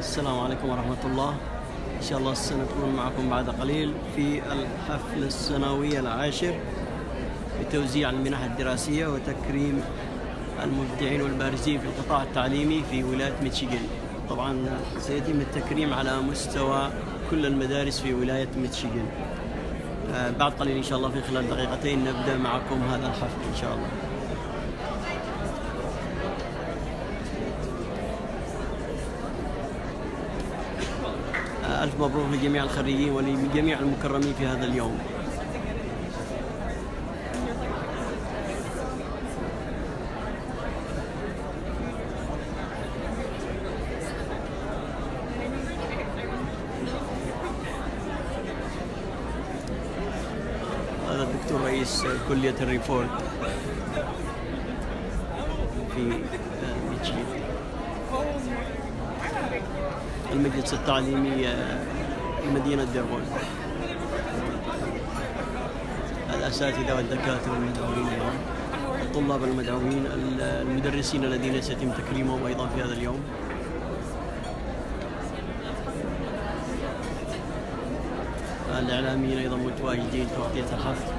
السلام عليكم ورحمة الله. إن شاء الله سنكون معكم بعد قليل في الحفل السنوي العاشر بتوزيع المنح الدراسية وتكريم المبدعين والبارزين في القطاع التعليمي في ولاية ميشيغان. طبعا سيتم التكريم على مستوى كل المدارس في ولاية ميشيغان. بعد قليل إن شاء الله في خلال دقيقتين نبدأ معكم هذا الحفل إن شاء الله. ألف مبروك لجميع الخريجين ولجميع المكرمين في هذا اليوم. هذا الدكتور رئيس كلية الريفورد في ميشيغان. المجلس التعليمي لمدينة ديربون، الأساتذة والدكاترة المدعوين أيضا، الطلاب المدعوين، المدرسين الذين سيتم تكريمهم أيضا في هذا اليوم. الإعلاميين أيضا متواجدين تغطية الحفل.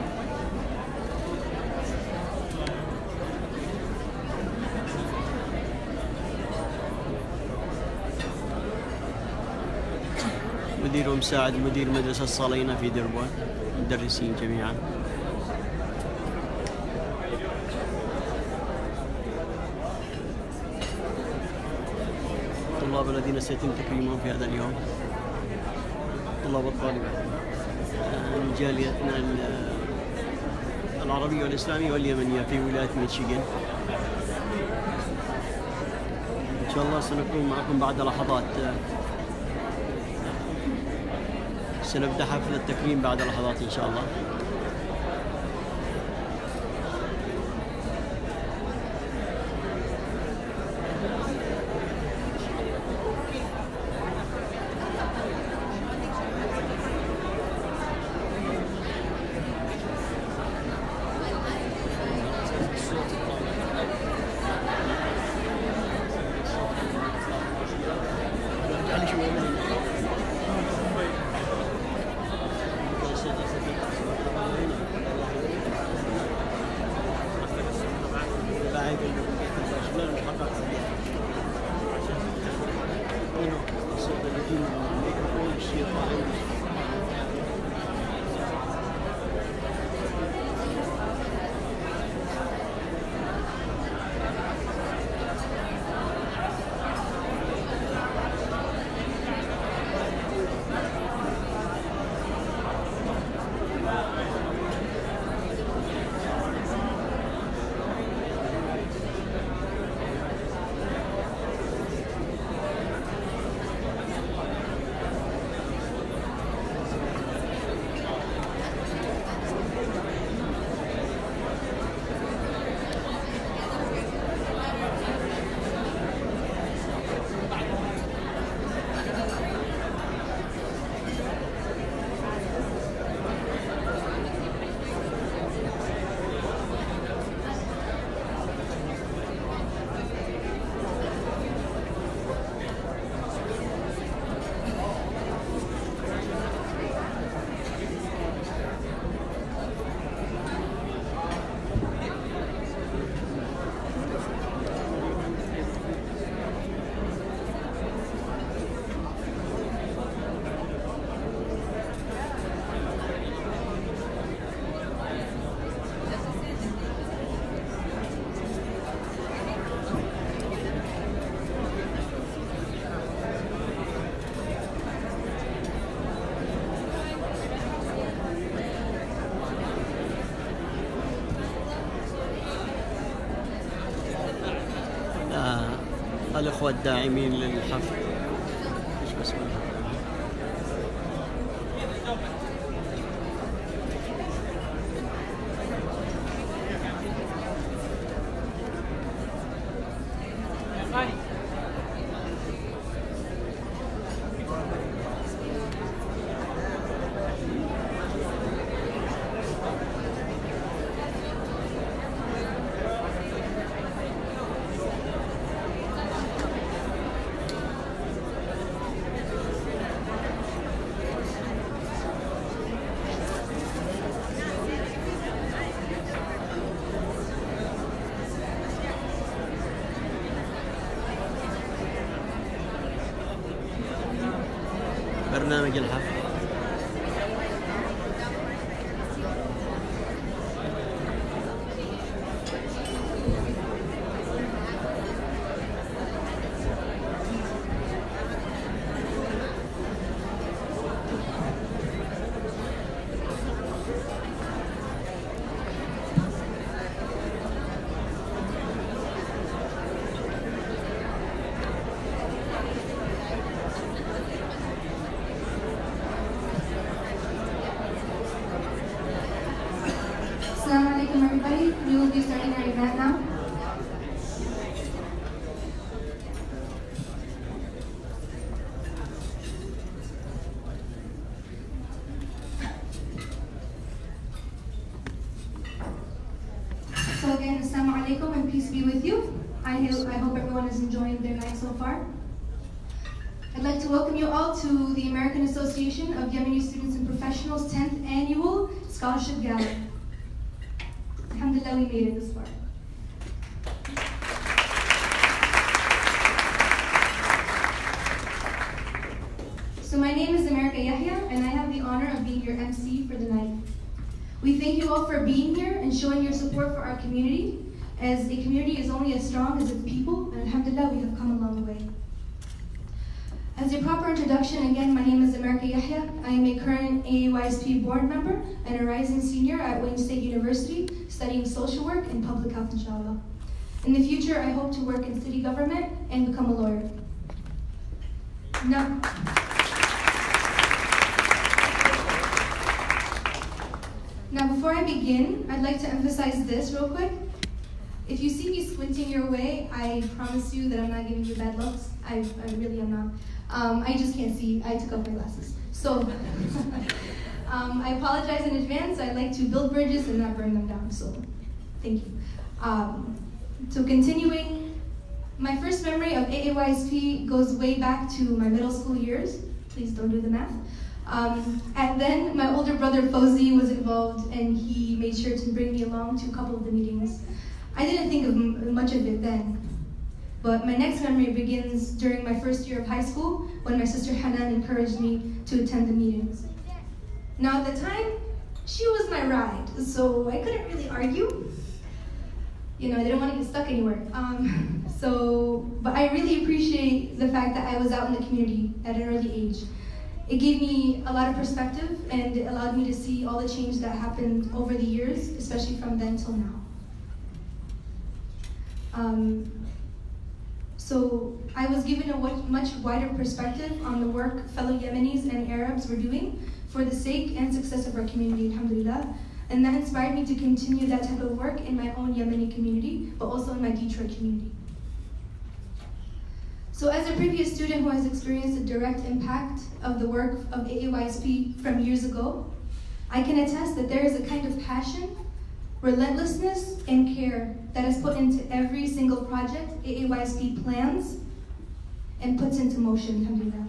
مدير ومساعد مدير مدرسة الصالينة في ديربون، مدرسين جميعا. الطلاب الذين سيتم تكريمهم في هذا اليوم، طلاب الطالبات من جاليتنا العربية والإسلامية واليمنية في ولاية ميشيغان. إن شاء الله سنكون معكم بعد لحظات. سنبدأ حفل التكريم بعد لحظات إن شاء الله. الأخوة الداعمين للحفل. برنامج الحفل. Assalamu alaikum everybody. We will be starting our event now. So again, Assalamu alaikum and peace be with you. I hope everyone is enjoying their night so far. I'd like to welcome you all to the American Association of Yemeni Students and Professionals 10th Annual Scholarship Gala. Alhamdulillah, we made it this far. So my name is America Yahya, and I have the honor of being your MC for the night. We thank you all for being here and showing your support for our community, as a community is only as strong as its people, and alhamdulillah, we have come a long way. As a proper introduction, again, my name is America Yahya. I am a current AAYSP board member and a rising senior at Wayne State University, studying social work and public health, inshallah. In the future, I hope to work in city government and become a lawyer. Now, before I begin, I'd like to emphasize this real quick. If you see me squinting your way, I promise you that I'm not giving you bad looks. I really am not. I just can't see. I took off my glasses. So, I apologize in advance. I like to build bridges and not burn them down, so thank you. So continuing, my first memory of AAYSP goes way back to my middle school years. Please don't do the math. And then my older brother Fauzi was involved, and he made sure to bring me along to a couple of the meetings. I didn't think of much of it then, but my next memory begins during my first year of high school when my sister Hanan encouraged me to attend the meetings. Now at the time, she was my ride, so I couldn't really argue. You know, I didn't want to get stuck anywhere. But I really appreciate the fact that I was out in the community at an early age. It gave me a lot of perspective, and it allowed me to see all the change that happened over the years, especially from then till now. So I was given a much wider perspective on the work fellow Yemenis and Arabs were doing for the sake and success of our community, alhamdulillah. And that inspired me to continue that type of work in my own Yemeni community, but also in my Detroit community. So as a previous student who has experienced the direct impact of the work of AAYSP from years ago, I can attest that there is a kind of passion, relentlessness, and care that is put into every single project AAYSP plans and puts into motion, alhamdulillah.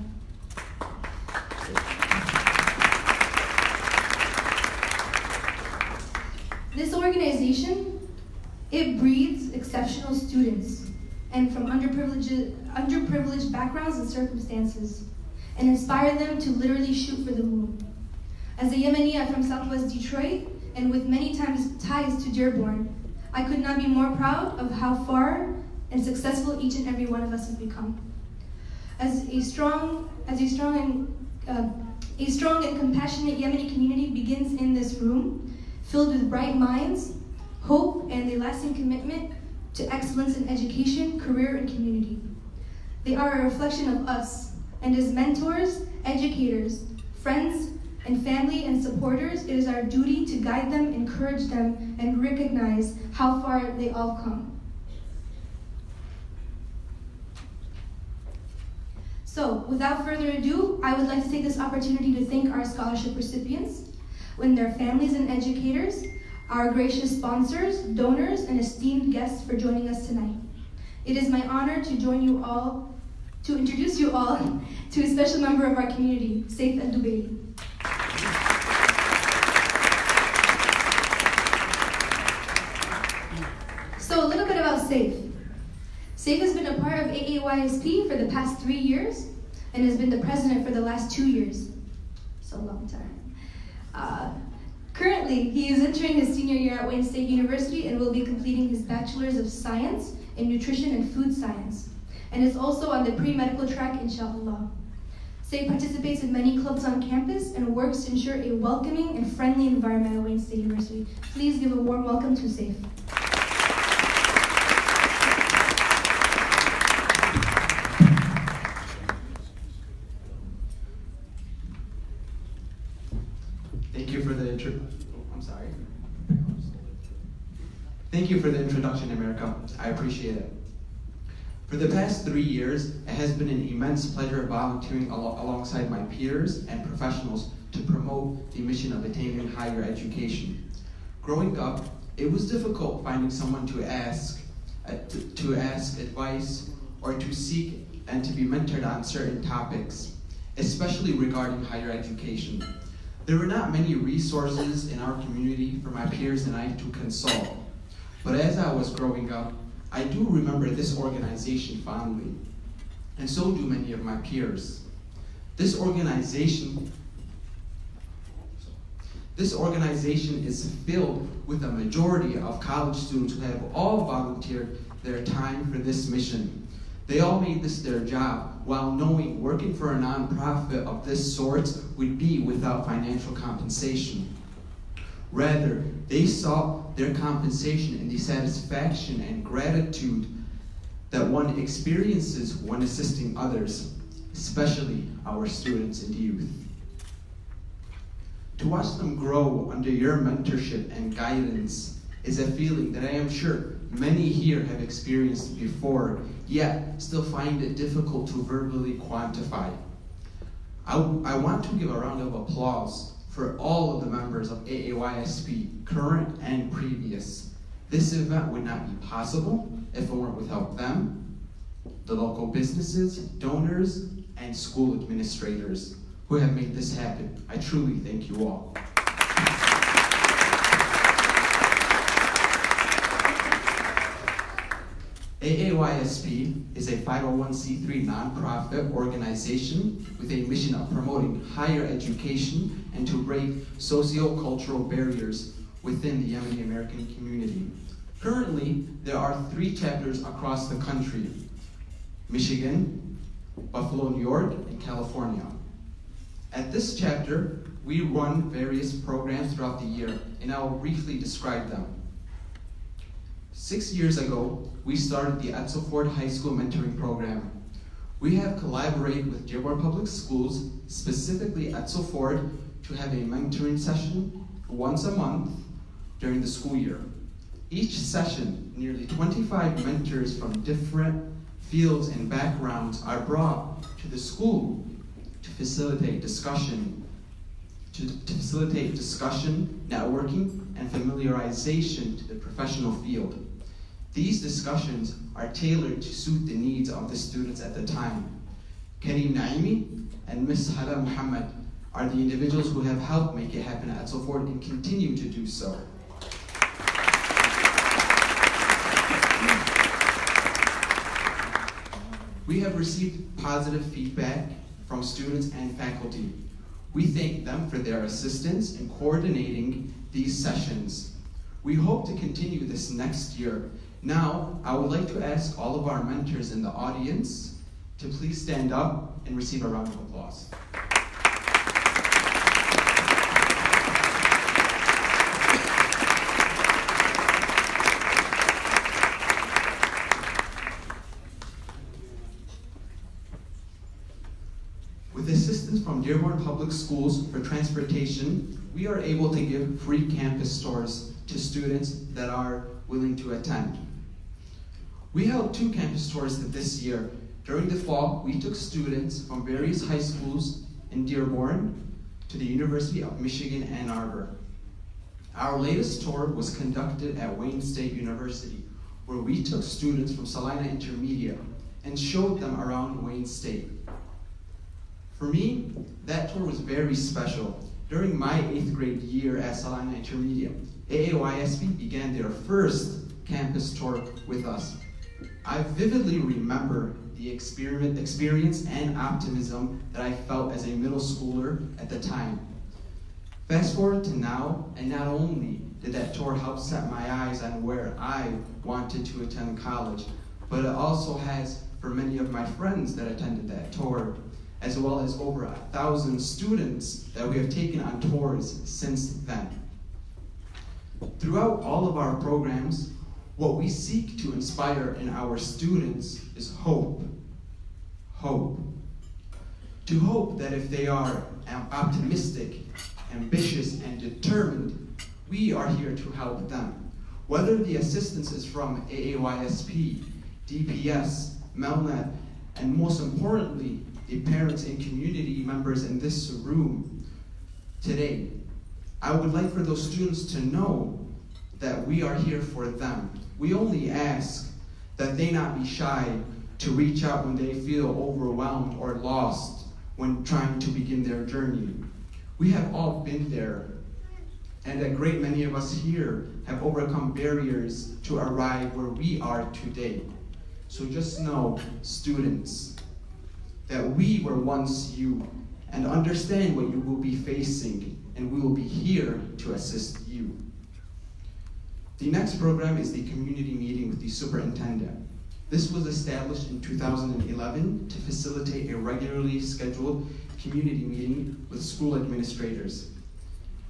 This organization, it breeds exceptional students and from underprivileged backgrounds and circumstances, and inspire them to literally shoot for the moon. As a Yemeni, I'm from Southwest Detroit, and with many times ties to Dearborn, I could not be more proud of how far and successful each and every one of us has become. A strong and compassionate Yemeni community begins in this room, filled with bright minds, hope, and a lasting commitment to excellence in education, career, and community. They are a reflection of us, and as mentors, educators, friends, and family and supporters, it is our duty to guide them, encourage them, and recognize how far they all come. So, without further ado, I would like to take this opportunity to thank our scholarship recipients, and their families and educators, our gracious sponsors, donors, and esteemed guests for joining us tonight. It is my honor to introduce you all to a special member of our community, Saif Al-Dubaili. So a little bit about Saif. Saif has been a part of AAYSP for the past 3 years, and has been the president for the last 2 years. It's a long time. Currently, he is entering his senior year at Wayne State University and will be completing his Bachelor's of Science in Nutrition and Food Science, and is also on the pre-medical track, inshallah. Saif participates in many clubs on campus and works to ensure a welcoming and friendly environment at Wayne State University. Please give a warm welcome to Saif. Thank you for the introduction, America. I appreciate it. For the past 3 years, it has been an immense pleasure volunteering alongside my peers and professionals to promote the mission of attaining higher education. Growing up, it was difficult finding someone to ask advice or to seek and to be mentored on certain topics, especially regarding higher education. There were not many resources in our community for my peers and I to consult. But as I was growing up, I do remember this organization fondly, and so do many of my peers. This organization is filled with a majority of college students who have all volunteered their time for this mission. They all made this their job, while knowing working for a nonprofit of this sort would be without financial compensation. Rather, they saw their compensation in the satisfaction and gratitude that one experiences when assisting others, especially our students and youth. To watch them grow under your mentorship and guidance is a feeling that I am sure many here have experienced before, yet still find it difficult to verbally quantify. I want to give a round of applause for all of the members of AAYSP, current and previous. This event would not be possible if it weren't without them, the local businesses, donors, and school administrators who have made this happen. I truly thank you all. AAYSP is a 501c3 nonprofit organization with a mission of promoting higher education and to break socio-cultural barriers within the Yemeni American community. Currently, there are 3 chapters across the country: Michigan, Buffalo, New York, and California. At this chapter, we run various programs throughout the year, and I will briefly describe them. 6 years ago, we started the Ford High School Mentoring Program. We have collaborated with Dearborn Public Schools, specifically Ford, to have a mentoring session once a month during the school year. Each session, nearly 25 mentors from different fields and backgrounds are brought to the school to facilitate discussion, networking, and familiarization to the professional field. These discussions are tailored to suit the needs of the students at the time. Kareem Naimi and Ms. Hala Muhammad are the individuals who have helped make it happen at Ford and continue to do so. We have received positive feedback from students and faculty. We thank them for their assistance in coordinating these sessions. We hope to continue this next year. Now, I would like to ask all of our mentors in the audience to please stand up and receive a round of applause. With assistance from Dearborn Public Schools for transportation, we are able to give free campus tours to students that are willing to attend. We held 2 campus tours this year. During the fall, we took students from various high schools in Dearborn to the University of Michigan, Ann Arbor. Our latest tour was conducted at Wayne State University, where we took students from Salina Intermediate and showed them around Wayne State. For me, that tour was very special. During my 8th grade year at Salina Intermediate, AAYSP began their first campus tour with us. I vividly remember the experience and optimism that I felt as a middle schooler at the time. Fast forward to now, and not only did that tour help set my eyes on where I wanted to attend college, but it also has for many of my friends that attended that tour, as well as over 1,000 students that we have taken on tours since then. Throughout all of our programs, what we seek to inspire in our students is hope. Hope. To hope that if they are optimistic, ambitious, and determined, we are here to help them. Whether the assistance is from AAYSP, DPS, MELNET, and most importantly, the parents and community members in this room today, I would like for those students to know that we are here for them. We only ask that they not be shy to reach out when they feel overwhelmed or lost when trying to begin their journey. We have all been there, and a great many of us here have overcome barriers to arrive where we are today. So just know, students, that we were once you, and understand what you will be facing, and we will be here to assist you. The next program is the community meeting with the superintendent. This was established in 2011 to facilitate a regularly scheduled community meeting with school administrators.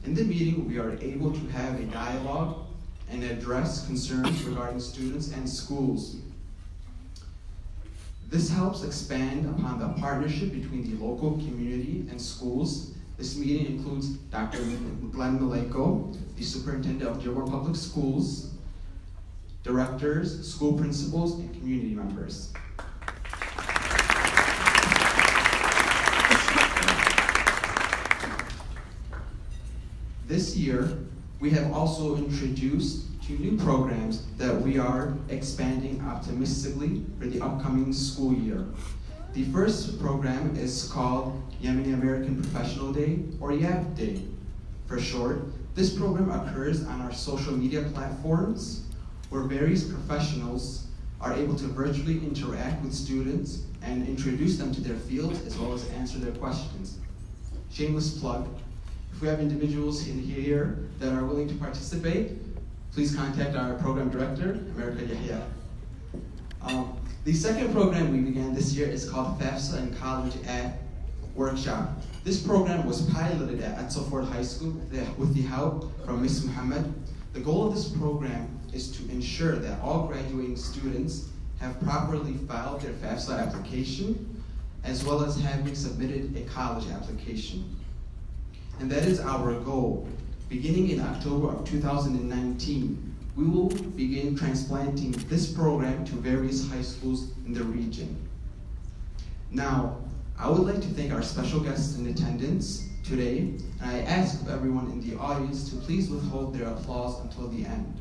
In the meeting, we are able to have a dialogue and address concerns regarding students and schools. This helps expand upon the partnership between the local community and schools. This meeting includes Dr. Glenn Maleko, the superintendent of Dearborn Public Schools, directors, school principals, and community members. This year, we have also introduced 2 new programs that we are expanding optimistically for the upcoming school year. The first program is called Yemeni American Professional Day, or YAP Day for short. This program occurs on our social media platforms where various professionals are able to virtually interact with students and introduce them to their fields as well as answer their questions. Shameless plug, if we have individuals in here that are willing to participate, please contact our program director, America Yahya. The second program we began this year is called FAFSA and College at Workshop. This program was piloted at Etzelford High School with the help from Ms. Muhammad. The goal of this program is to ensure that all graduating students have properly filed their FAFSA application, as well as having submitted a college application. And that is our goal. Beginning in October of 2019, we will begin transplanting this program to various high schools in the region. Now, I would like to thank our special guests in attendance today, and I ask everyone in the audience to please withhold their applause until the end.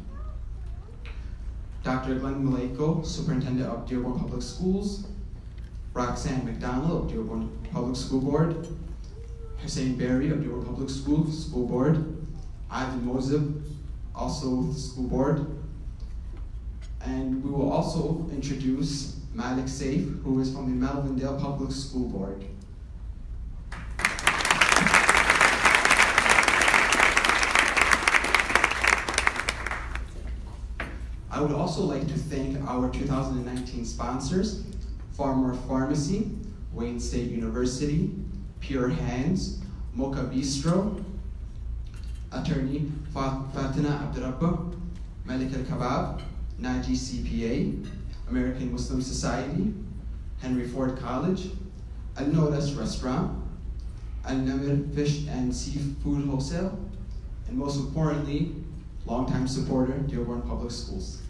Dr. Glenn Maleko, Superintendent of Dearborn Public Schools, Roxanne McDonald of Dearborn Public School Board, Hussein Berry of Dearborn Public School Board, Ivan Mozib, also the school board, and we will also introduce Malik Saif, who is from the Melvindale Public School Board. I would also like to thank our 2019 sponsors, Farmer Pharmacy, Wayne State University, Pure Hands, Mocha Bistro, Attorney Fatina Abdurrabba, Malik Al-Kabab, Naji CPA, American Muslim Society, Henry Ford College, Al-Nodas Restaurant, Al-Namir Fish and Seafood Wholesale, and most importantly, longtime supporter, Dearborn Public Schools.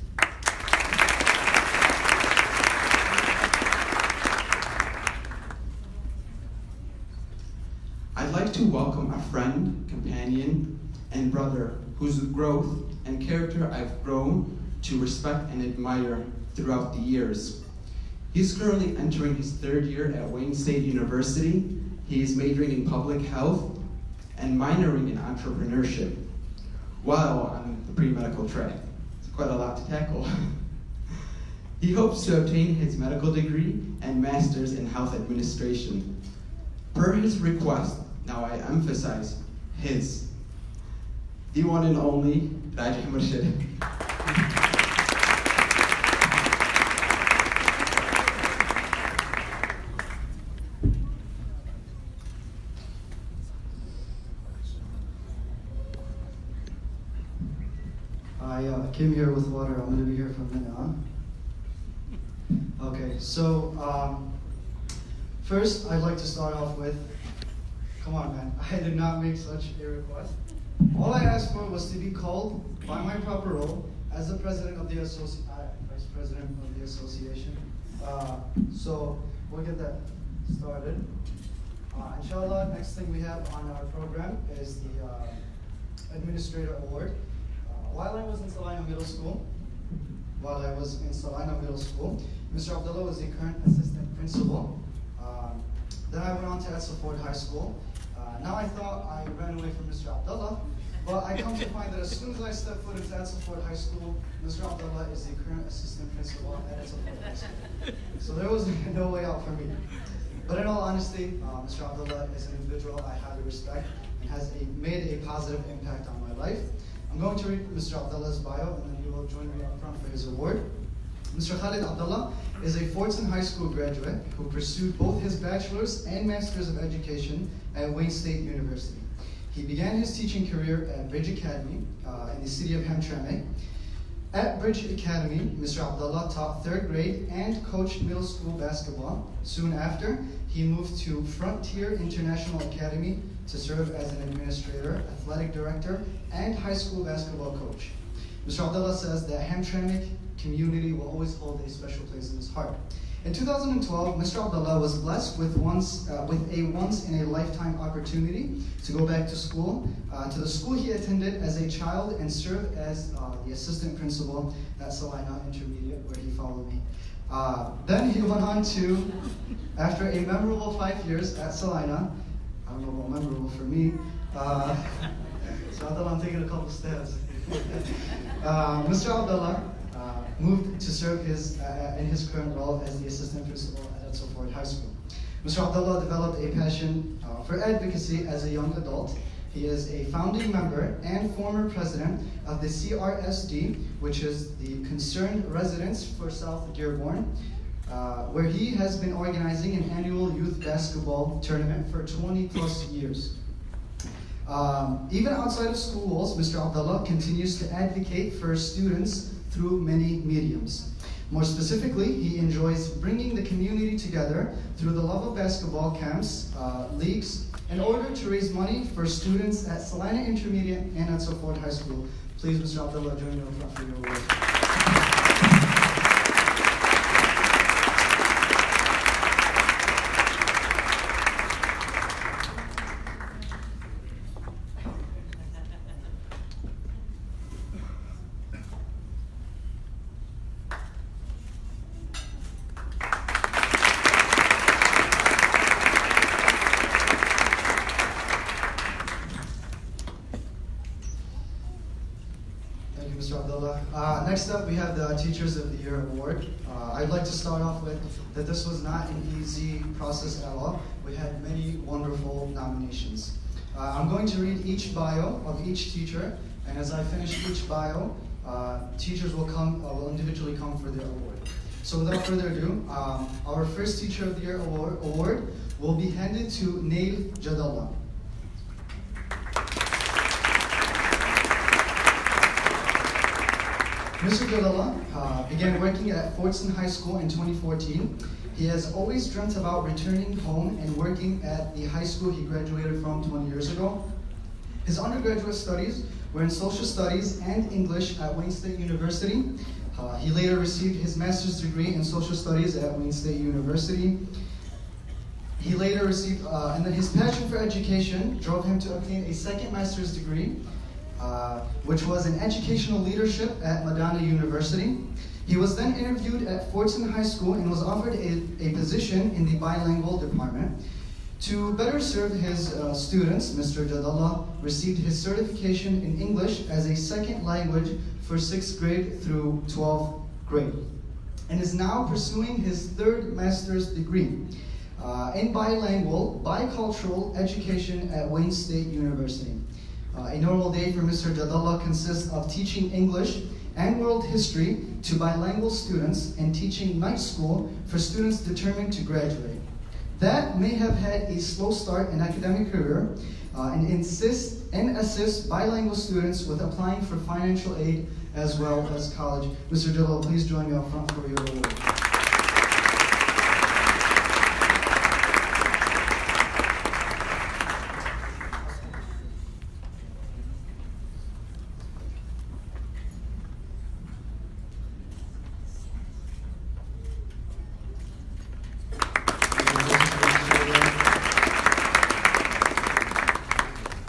I'd like to welcome a friend, companion, and brother whose growth and character I've grown to respect and admire throughout the years. He's currently entering his 3rd year at Wayne State University. He is majoring in public health and minoring in entrepreneurship while on the pre-medical track. It's quite a lot to tackle. He hopes to obtain his medical degree and master's in health administration. Per his request, now I emphasize his, the one and only Rajih Murshid. I came here with water. I'm going to be here from now on. Okay, so first I'd like to start off with, come on man, I did not make such a request. All I asked for was to be called by my proper role as the president of the vice president of the association. So we'll get that started. Inshallah, next thing we have on our program is the Administrator Award. While I was in Salina Middle School, Mr. Abdullah was the current assistant principal. Then I went on to Edsel Ford High School. Now I thought I ran away from Mr. Abdullah, but I come to find that as soon as I step foot into Edsel Ford High School, Mr. Abdullah is the current assistant principal at Edsel Ford High School. So there was no way out for me. But in all honesty, Mr. Abdullah is an individual I highly respect and has made a positive impact on my life. I'm going to read Mr. Abdullah's bio, and then he will join me up front for his award. Mr. Khalid Abdullah is a Fortson High School graduate who pursued both his bachelor's and master's of education at Wayne State University. He began his teaching career at Bridge Academy in the city of Hamtramck. At Bridge Academy, Mr. Abdullah taught 3rd grade and coached middle school basketball. Soon after, he moved to Frontier International Academy to serve as an administrator, athletic director, and high school basketball coach. Mr. Abdullah says that Hamtramck community will always hold a special place in his heart. In 2012, Mr. Abdullah was blessed with a once-in-a-lifetime opportunity to go back to school, to the school he attended as a child and served as the assistant principal at Salina Intermediate, where he followed me. Then he went on to, after a memorable 5 years at Salina, I don't know about memorable for me, so Abdullah, I'm taking a couple steps. Mr. Abdullah moved to serve in his current role as the assistant principal at Edsel Ford High School. Mr. Abdullah developed a passion for advocacy as a young adult. He is a founding member and former president of the CRSD, which is the Concerned Residents for South Dearborn, where he has been organizing an annual youth basketball tournament for 20 plus years. Even outside of school walls, Mr. Abdullah continues to advocate for students through many mediums. More specifically, he enjoys bringing the community together through the love of basketball camps, leagues, in order to raise money for students at Salina Intermediate and at Edsel Ford High School. Please, Mr. Abdullah, join me up front for your award. Next up, we have the Teachers of the Year Award. I'd like to start off with that this was not an easy process at all. We had many wonderful nominations. I'm going to read each bio of each teacher, and as I finish each bio, teachers will individually come for their award. So without further ado, our first Teacher of the Year award will be handed to Nail Jadallah. Mr. Gala began working at Fortson High School in 2014. He has always dreamt about returning home and working at the high school he graduated from 20 years ago. His undergraduate studies were in social studies and English at Wayne State University. He later received his master's degree in social studies at Wayne State University. He later received, and then his passion for education drove him to obtain a second master's degree, which was in educational leadership at Madonna University. He was then interviewed at Fortson High School and was offered a position in the bilingual department. To better serve his students, Mr. Jadallah received his certification in English as a second language for 6th grade through 12th grade. and is now pursuing his third master's degree in bilingual, bicultural education at Wayne State University. A normal day for Mr. Jadallah consists of teaching English and world history to bilingual students and teaching night school for students determined to graduate. That may have had a slow start in academic career and assist bilingual students with applying for financial aid as well as college. Mr. Jadallah, please join me up front for your award.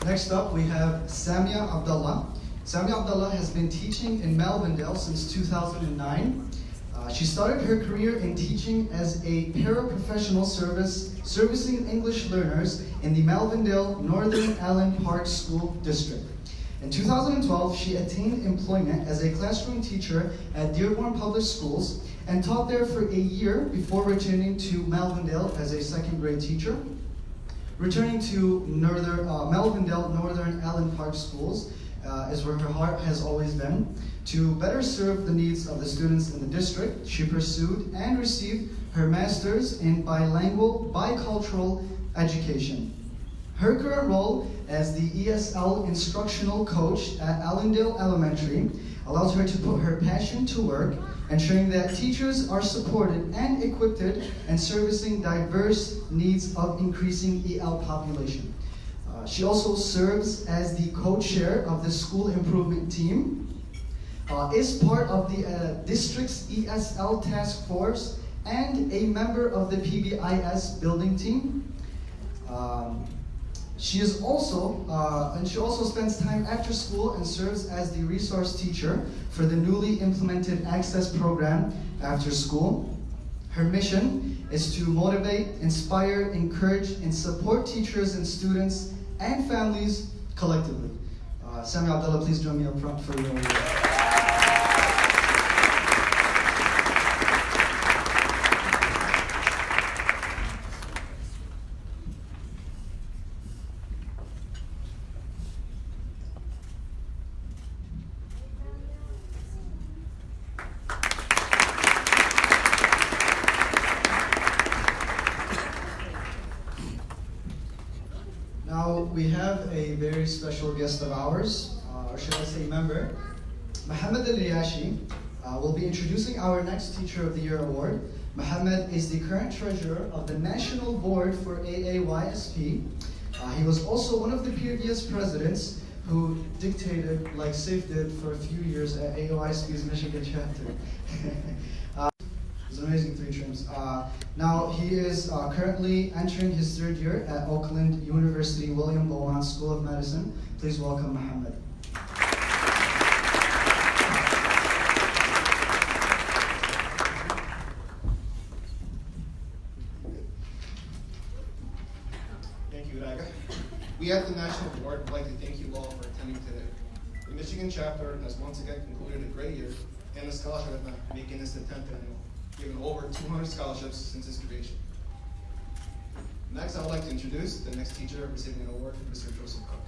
Next up, we have Samia Abdullah. Samia Abdullah has been teaching in Melvindale since 2009. She started her career in teaching as a paraprofessional servicing English learners in the Melvindale Northern Allen Park School District. In 2012, she attained employment as a classroom teacher at Dearborn Public Schools and taught there for a year before returning to Melvindale as a second grade teacher. Returning to Melvindale Northern Allen Park Schools is where her heart has always been. To better serve the needs of the students in the district, she pursued and received her master's in bilingual, bicultural education. Her current role as the ESL instructional coach at Allendale Elementary allows her to put her passion to work, ensuring that teachers are supported and equipped in servicing diverse needs of increasing EL population. She also serves as the co-chair of the school improvement team, is part of the district's ESL task force, and a member of the PBIS building team. She also spends time after school and serves as the resource teacher for the newly implemented Access program after school. Her mission is to motivate, inspire, encourage, and support teachers and students and families collectively. Samia Abdullah, please join me up front for your award. Now we have a very special guest of ours, or should I say member. Mohammed Al-Riyashi will be introducing our next Teacher of the Year award. Mohammed is the current treasurer of the National Board for AAYSP. He was also one of the previous presidents who dictated, like Saif did for a few years at AAYSP's Michigan chapter. It's an amazing 3 terms. Now he is currently entering his 3rd year at Oakland University William Beaumont School of Medicine. Please welcome Mohammed. Thank you, Raga. We at the National Board would like to thank you all for attending today. The Michigan chapter has once again concluded a great year and a scholarship event, making this the 10th annual, given over 200 scholarships since its creation. Next, I would like to introduce the next teacher receiving an award, Mr. Joseph Cook.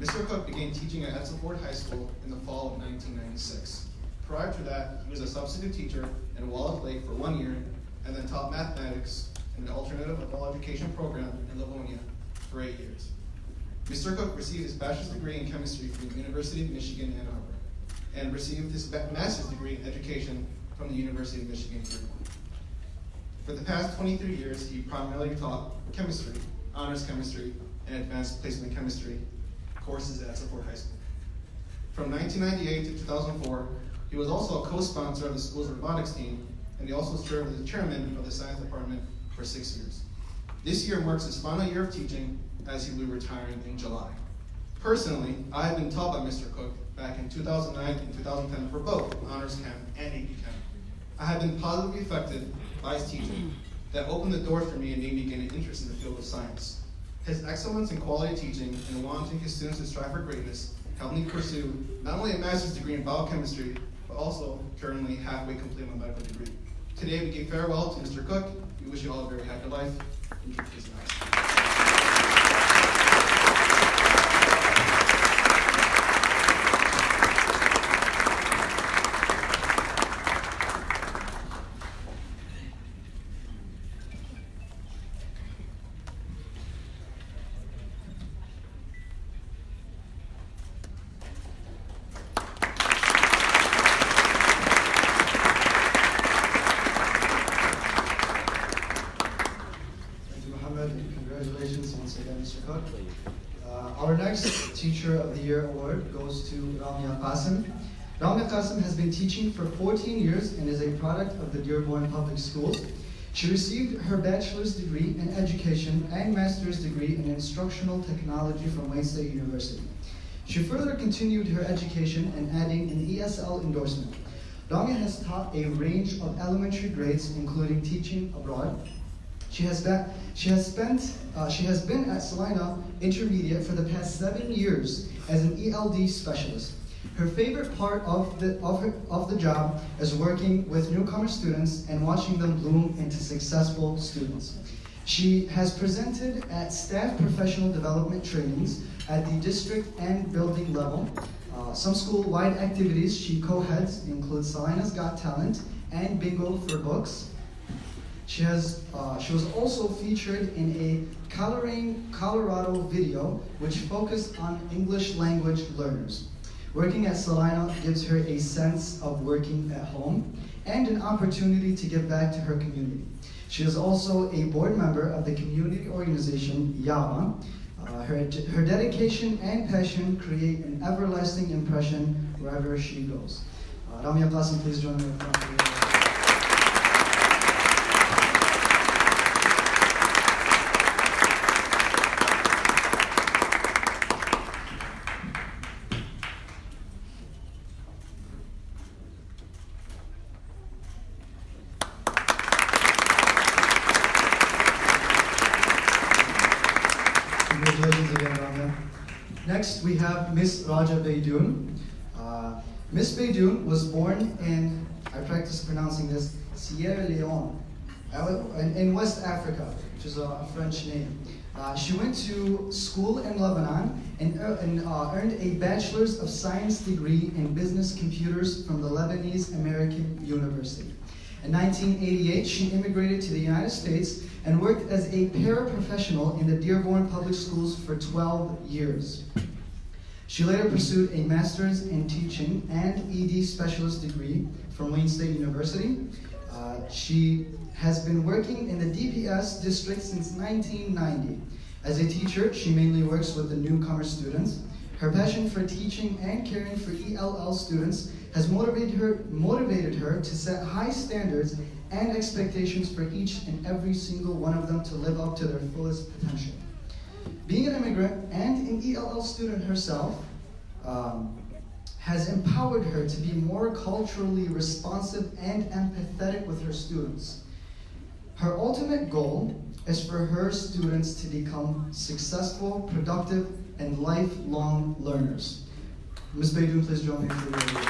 Mr. Cook began teaching at Edsel Ford High School in the fall of 1996. Prior to that, he was a substitute teacher in Wallach Lake for 1 year, and then taught mathematics in the alternative adult education program in Livonia for 8 years. Mr. Cook received his bachelor's degree in chemistry from the University of Michigan, Ann Arbor, and received his master's degree in education from the University of Michigan, Dearborn. For the past 23 years, he primarily taught chemistry, honors chemistry, and advanced placement chemistry courses at Edsel Ford High School. From 1998 to 2004, he was also a co-sponsor of the school's robotics team, and he also served as the chairman of the science department for 6 years. This year marks his final year of teaching, as he will be retiring in July. Personally, I have been taught by Mr. Cook back in 2009 and 2010 for both Honors Chem and AP Chem. I have been positively affected by his teaching that opened the door for me and made me gain an interest in the field of science. His excellence in quality teaching and wanting his students to strive for greatness helped me pursue not only a master's degree in biochemistry, but but also currently halfway complete my medical degree. Today we give farewell to Mr. Cook. We wish you all a very happy life. Thank you. Please rise. Congratulations once again, Mr. Cook. Our next Teacher of the Year award goes to Ramya Qasim. Ramya Qasim has been teaching for 14 years and is a product of the Dearborn Public Schools. She received her bachelor's degree in education and master's degree in instructional technology from Wayne State University. She further continued her education in adding an ESL endorsement. Ramya has taught a range of elementary grades, including teaching abroad. She has been at Salina Intermediate for the past 7 years as an ELD specialist. Her favorite part of the job is working with newcomer students and watching them bloom into successful students. She has presented at staff professional development trainings at the district and building level. Some school-wide activities she co-heads include Salina's Got Talent and Bingo for Books. She was also featured in a Coloring Colorado video which focused on English language learners. Working at Salina gives her a sense of working at home and an opportunity to give back to her community. She is also a board member of the community organization Gala. Her dedication and passion create an everlasting impression wherever she goes. Ramya Qasim, please join me in front of you. Congratulations again, Ramya. Next, we have Miss Raja Beydoun. Miss Beydoun was born in, I practice pronouncing this, Sierra Leone, in West Africa, which is a French name. She went to school in Lebanon and earned a Bachelor's of Science degree in Business Computers from the Lebanese American University. In 1988, she immigrated to the United States and worked as a paraprofessional in the Dearborn Public Schools for 12 years. She later pursued a master's in teaching and ED specialist degree from Wayne State University. She has been working in the DPS district since 1990. As a teacher, she mainly works with the newcomer students. Her passion for teaching and caring for ELL students has motivated her to set high standards and expectations for each and every single one of them to live up to their fullest potential. Being an immigrant and an ELL student herself has empowered her to be more culturally responsive and empathetic with her students. Her ultimate goal is for her students to become successful, productive, and lifelong learners. Ms. Beydoun, please join me for your review.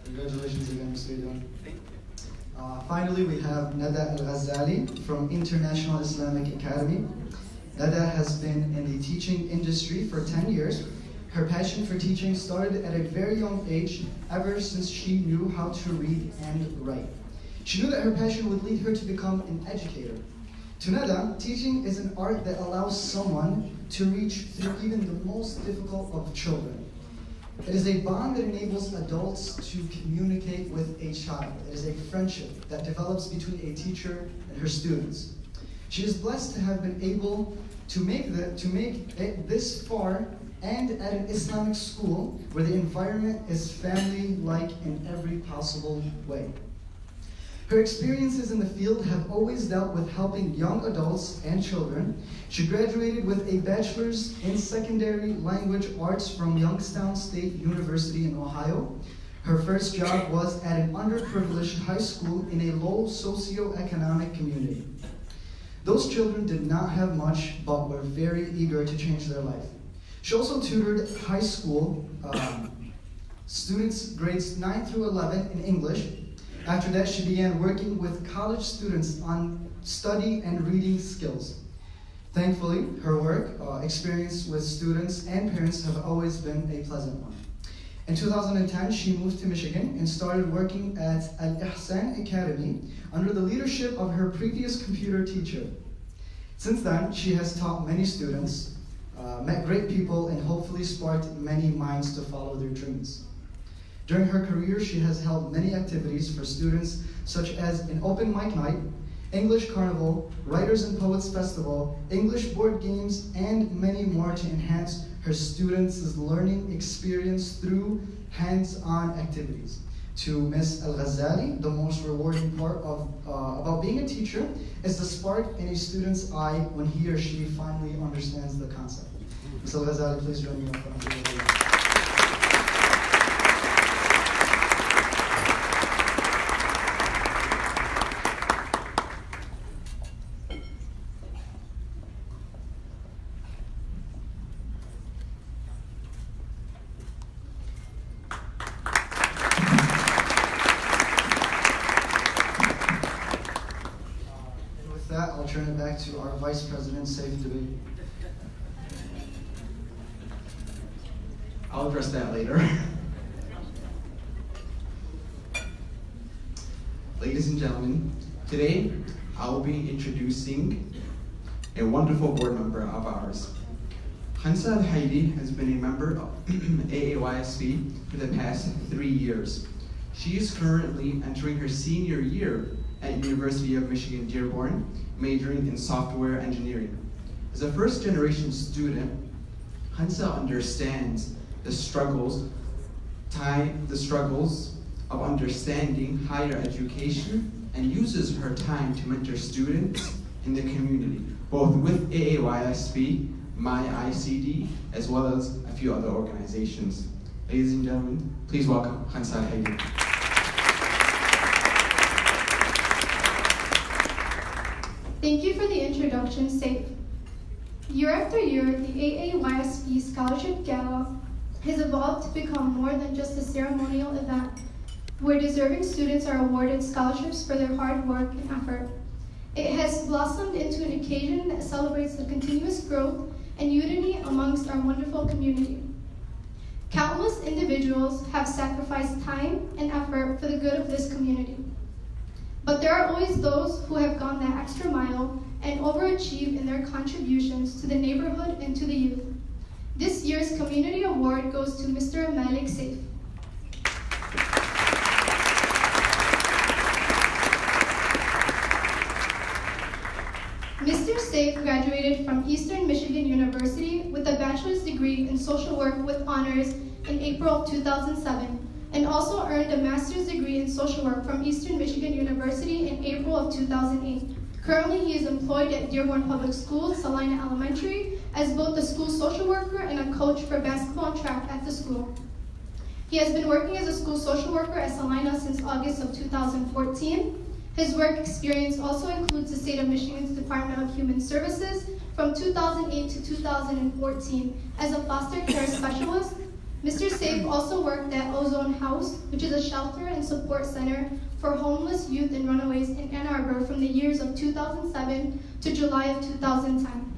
Congratulations again, Ms. Beydoun. Finally, we have Nada Al-Ghazali from International Islamic Academy. Nada has been in the teaching industry for 10 years. Her passion for teaching started at a very young age, ever since she knew how to read and write. She knew that her passion would lead her to become an educator. To Nada, teaching is an art that allows someone to reach through even the most difficult of children. It is a bond that enables adults to communicate with a child. It is a friendship that develops between a teacher and her students. She is blessed to have been able to make it this far and at an Islamic school where the environment is family-like in every possible way. Her experiences in the field have always dealt with helping young adults and children. She graduated with a bachelor's in secondary language arts from Youngstown State University in Ohio. Her first job was at an underprivileged high school in a low socioeconomic community. Those children did not have much, but were very eager to change their life. She also tutored high school students grades 9 through 11 in English. After that, she began working with college students on study and reading skills. Thankfully, her work, experience with students and parents have always been a pleasant one. In 2010, she moved to Michigan and started working at Al-Ihsan Academy under the leadership of her previous computer teacher. Since then, she has taught many students, met great people, and hopefully sparked many minds to follow their dreams. During her career, she has held many activities for students, such as an open mic night, English Carnival, Writers and Poets Festival, English board games, and many more to enhance her students' learning experience through hands-on activities. To Ms. Al-Ghazali, the most rewarding part about being a teacher is the spark in a student's eye when he or she finally understands the concept. Ms. Al-Ghazali, please join me up front. I'll turn it back to our Vice President, Saif Dubey. I'll address that later. Ladies and gentlemen, today I will be introducing a wonderful board member of ours. Hansa Al-Haidi has been a member of AAYSP for the past 3 years. She is currently entering her senior year at University of Michigan, Dearborn, majoring in software engineering. As a first-generation student, Hansa understands the struggles of understanding higher education and uses her time to mentor students in the community, both with AAYSP, My ICD, as well as a few other organizations. Ladies and gentlemen, please welcome Hansa Al-Haidi. Thank you for the introduction, Saif. Year after year, the AAYSP Scholarship Gala has evolved to become more than just a ceremonial event where deserving students are awarded scholarships for their hard work and effort. It has blossomed into an occasion that celebrates the continuous growth and unity amongst our wonderful community. Countless individuals have sacrificed time and effort for the good of this community. But there are always those who have gone that extra mile and overachieved in their contributions to the neighborhood and to the youth. This year's Community Award goes to Mr. Malik Saif. Mr. Saif graduated from Eastern Michigan University with a bachelor's degree in social work with honors in April 2007. And also earned a master's degree in social work from Eastern Michigan University in April of 2008. Currently, he is employed at Dearborn Public Schools, Salina Elementary, as both a school social worker and a coach for basketball and track at the school. He has been working as a school social worker at Salina since August of 2014. His work experience also includes the State of Michigan's Department of Human Services from 2008 to 2014 as a foster care specialist. Mr. Saif also worked at Ozone House, which is a shelter and support center for homeless youth and runaways in Ann Arbor from the years of 2007 to July of 2010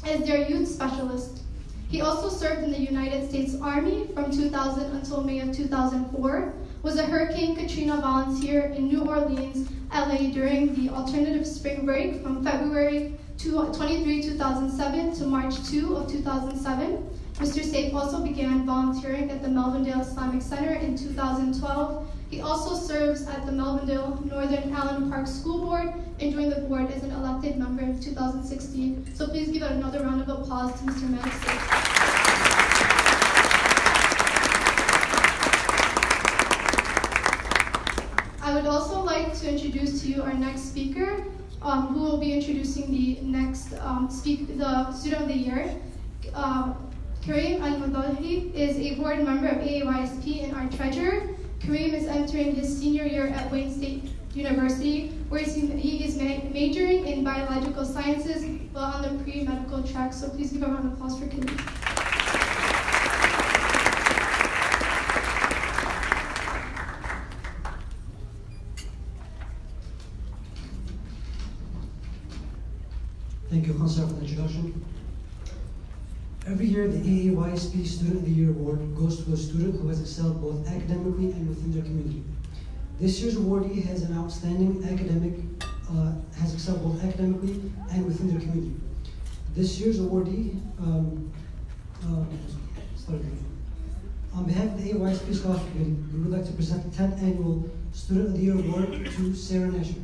as their youth specialist. He also served in the United States Army from 2000 until May of 2004, was a Hurricane Katrina volunteer in New Orleans, LA during the alternative spring break from February 23, 2007 to March 2 of 2007. Mr. Saif also began volunteering at the Melvindale Islamic Center in 2012. He also serves at the Melvindale Northern Allen Park School Board and joined the board as an elected member in 2016. So please give another round of applause to Mr. Malik Saif. I would also like to introduce introduce to you our next speaker, who will be introducing the next the student of the year. Kareem Al-Mudahi is a board member of AAYSP and our treasurer. Kareem is entering his senior year at Wayne State University, where he is majoring in biological sciences while on the pre-medical track. So please give a round of applause for Kareem. Thank you, Khansa, for the introduction. Every year, the AAYSP Student of the Year Award goes to a student who has excelled both academically and within their community. This year's awardee has an outstanding has excelled both academically and within their community. This year's awardee, on behalf of the AAYSP Scholarship Committee, we would like to present the 10th Annual Student of the Year Award to Sarah Nasher.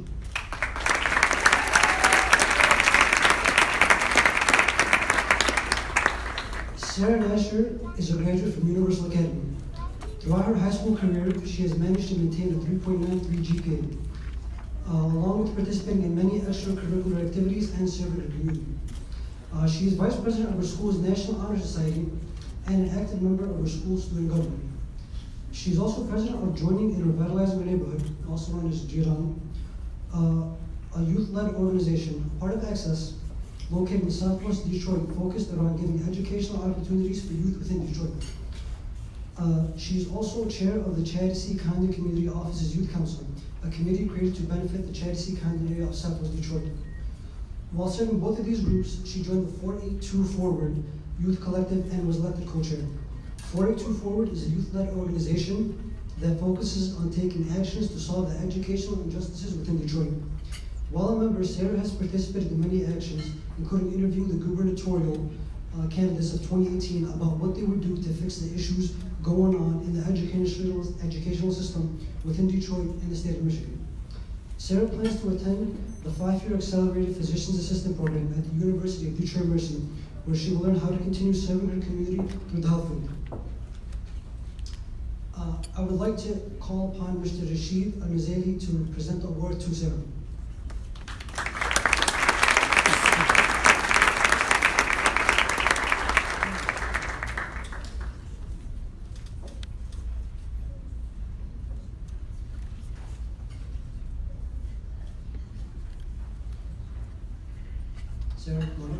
Sarah Nasher is a graduate from Universal Academy. Throughout her high school career, she has managed to maintain a 3.93 GPA, along with participating in many extracurricular activities and serving her community. She is vice president of her school's National Honor Society and an active member of her school's student government. She is also president of Joining in Revitalizing Her Neighborhood, also known as Jiran, a youth-led organization, a part of Access, located in Southwest Detroit, focused around giving educational opportunities for youth within Detroit. She is also chair of the Chad-C-Condon Community Office's Youth Council, a committee created to benefit the Chad-C-Condon area of Southwest Detroit. While serving both of these groups, she joined the 482 Forward Youth Collective and was elected co-chair. 482 Forward is a youth-led organization that focuses on taking actions to solve the educational injustices within Detroit. While a member, Sarah has participated in many actions, including interviewing the gubernatorial candidates of 2018 about what they would do to fix the issues going on in the educational system within Detroit and the state of Michigan. Sarah plans to attend the 5-year Accelerated Physician's Assistant Program at the University of Detroit Mercy, where she will learn how to continue serving her community through the health field. I would like to call upon Mr. Rashid Al-Mazali to present the award to Sarah. Sarah, come on up.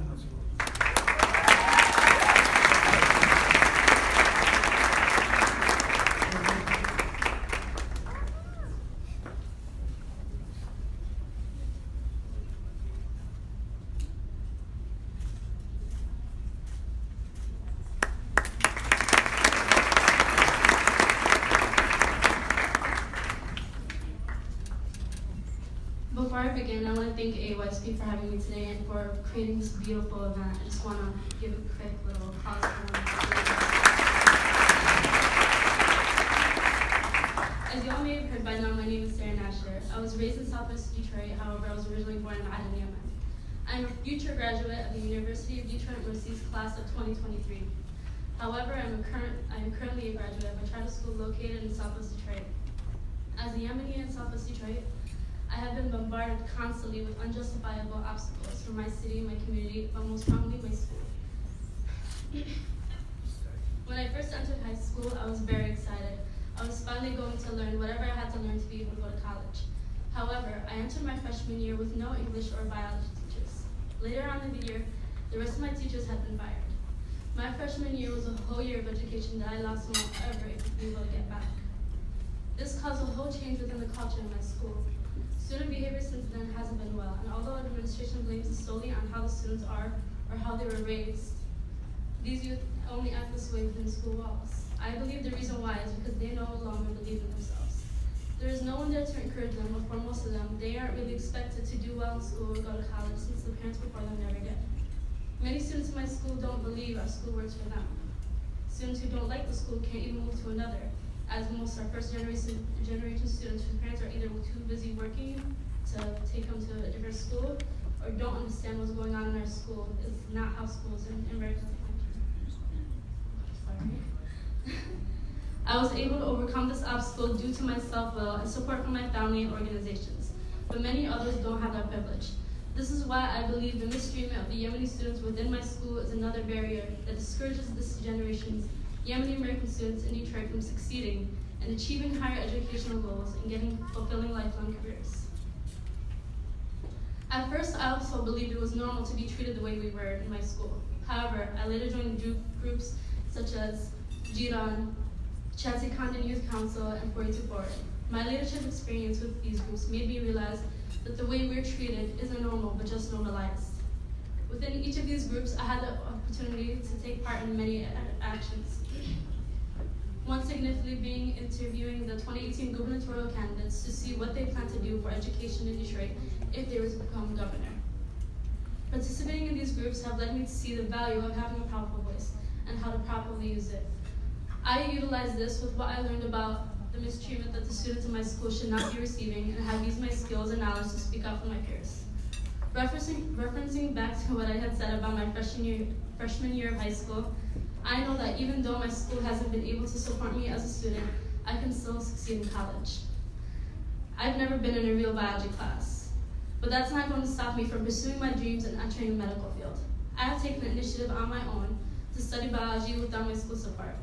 Before I begin, I want to thank AAYSP for having me today and for creating this beautiful event. I just want to give a quick little applause for them. As you all may have heard by now, my name is Sarah Nasher. I was raised in Southwest Detroit, however, I was originally born in Aden, Yemen. I'm a future graduate of the University of Detroit Mercy's class of 2023. However, I'm currently a graduate of a charter school located in Southwest Detroit. As a Yemeni in Southwest Detroit, I have been bombarded constantly with unjustifiable obstacles from my city, my community, but most prominently my school. When I first entered high school, I was very excited. I was finally going to learn whatever I had to learn to be able to go to college. However, I entered my freshman year with no English or biology teachers. Later on in the year, the rest of my teachers had been fired. My freshman year was a whole year of education that I lost won't ever be able to get back. This caused a whole change within the culture in my school. Student behavior since then hasn't been well, and although administration blames it solely on how the students are or how they were raised, these youth only act this way within school walls. I believe the reason why is because they no longer believe in themselves. There is no one there to encourage them, or for most of them, they aren't really expected to do well in school or go to college since the parents before them never did. Many students in my school don't believe our school works for them. Students who don't like the school can't even move to another, as most are first generation students whose parents are either too busy working to take them to a different school or don't understand what's going on in our school. It's not how schools in America function. Sorry. I was able to overcome this obstacle due to my self-will and support from my family and organizations. but many others don't have that privilege. This is why I believe the mistreatment of the Yemeni students within my school is another barrier that discourages this generation's Yemeni American students in Detroit from succeeding and achieving higher educational goals and getting fulfilling lifelong careers. At first, I also believed it was normal to be treated the way we were in my school. However, I later joined groups such as Gala, Chancey Condon Youth Council, and 42 Forward. My leadership experience with these groups made me realize that the way we're treated isn't normal, but just normalized. Within each of these groups, I had the opportunity to take part in many actions. One significantly being interviewing the 2018 gubernatorial candidates to see what they plan to do for education in Detroit if they were to become governor. Participating in these groups have led me to see the value of having a powerful voice and how to properly use it. I utilize this with what I learned about the mistreatment that the students in my school should not be receiving and have used my skills and knowledge to speak up for my peers. Referencing back to what I had said about my freshman year of high school, I know that even though my school hasn't been able to support me as a student, I can still succeed in college. I've never been in a real biology class, but that's not going to stop me from pursuing my dreams and entering the medical field. I have taken the initiative on my own to study biology without my school support.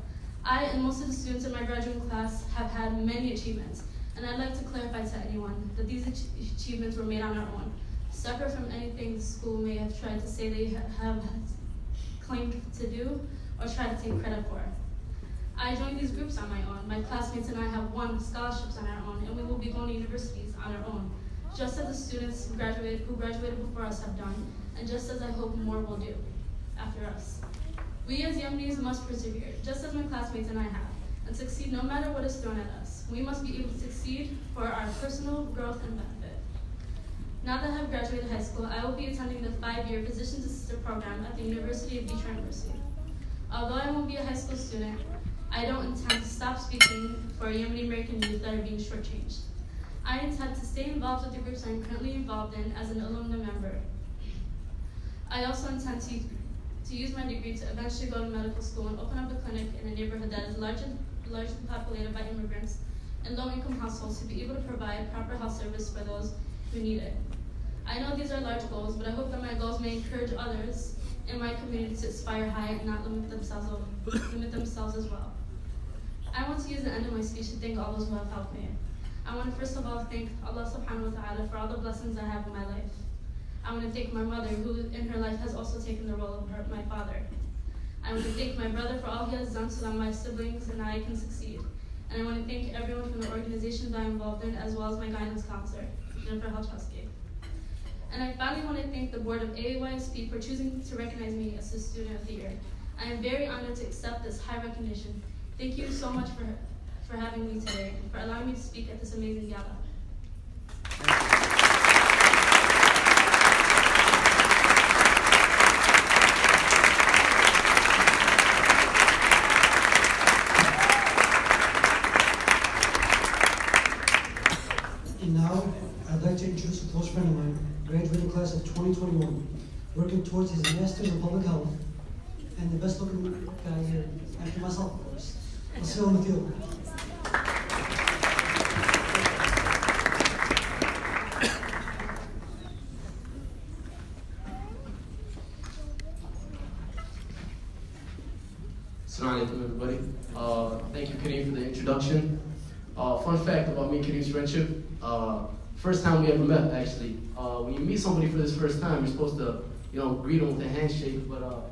I and most of the students in my graduating class have had many achievements, and I'd like to clarify to anyone that these achievements were made on our own, separate from anything the school may have tried to say they have claimed to do or tried to take credit for. I joined these groups on my own. My classmates and I have won scholarships on our own, and we will be going to universities on our own, just as the students who graduated before us have done, and just as I hope more will do after us. We as Yemenis must persevere, just as my classmates and I have, and succeed no matter what is thrown at us. We must be able to succeed for our personal growth and benefit. Now that I have graduated high school, I will be attending the 5-year Physician's Assistant Program at the University of Detroit University. Although I won't be a high school student, I don't intend to stop speaking for Yemeni American youth that are being shortchanged. I intend to stay involved with the groups I am currently involved in as an alumna member. I also intend to use my degree to eventually go to medical school and open up a clinic in a neighborhood that is largely populated by immigrants and low-income households to be able to provide proper health service for those who need it. I know these are large goals, but I hope that my goals may encourage others in my community to aspire high and not limit themselves as well. I want to use the end of my speech to thank all those who have helped me. I want to first of all thank Allah subhanahu wa ta'ala for all the blessings I have in my life. I want to thank my mother, who in her life has also taken the role of my father. I want to thank my brother for all he has done so that my siblings and I can succeed. And I want to thank everyone from the organizations that I'm involved in, as well as my guidance counselor, Jennifer Halchowski. And I finally want to thank the board of AAYSP for choosing to recognize me as the Student of the Year. I am very honored to accept this high recognition. Thank you so much for having me today and for allowing me to speak at this amazing gala. And now, I'd like to introduce a close friend of mine, graduating class of 2021, working towards his Master's in Public Health, and the best looking guy here, after myself, of course. I'll see you on the field. Assalamu alaikum, everybody. Thank you, Kareem, for the introduction. Fun fact about me and Kareem's friendship. First time we ever met, actually. When you meet somebody for this first time, you're supposed to, greet them with a handshake, but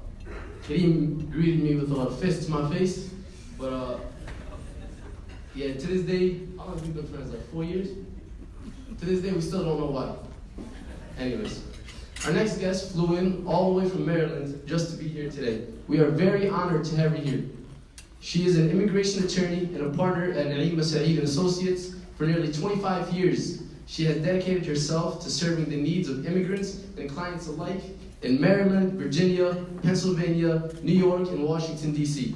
Kareem greeted me with a fist to my face. But yeah, to this day, how long have we been friends? Like 4 years? To this day, we still don't know why. Anyways, our next guest flew in all the way from Maryland just to be here today. We are very honored to have her here. She is an immigration attorney and a partner at Naeem Saeed & Associates for nearly 25 years. She has dedicated herself to serving the needs of immigrants and clients alike in Maryland, Virginia, Pennsylvania, New York, and Washington, D.C.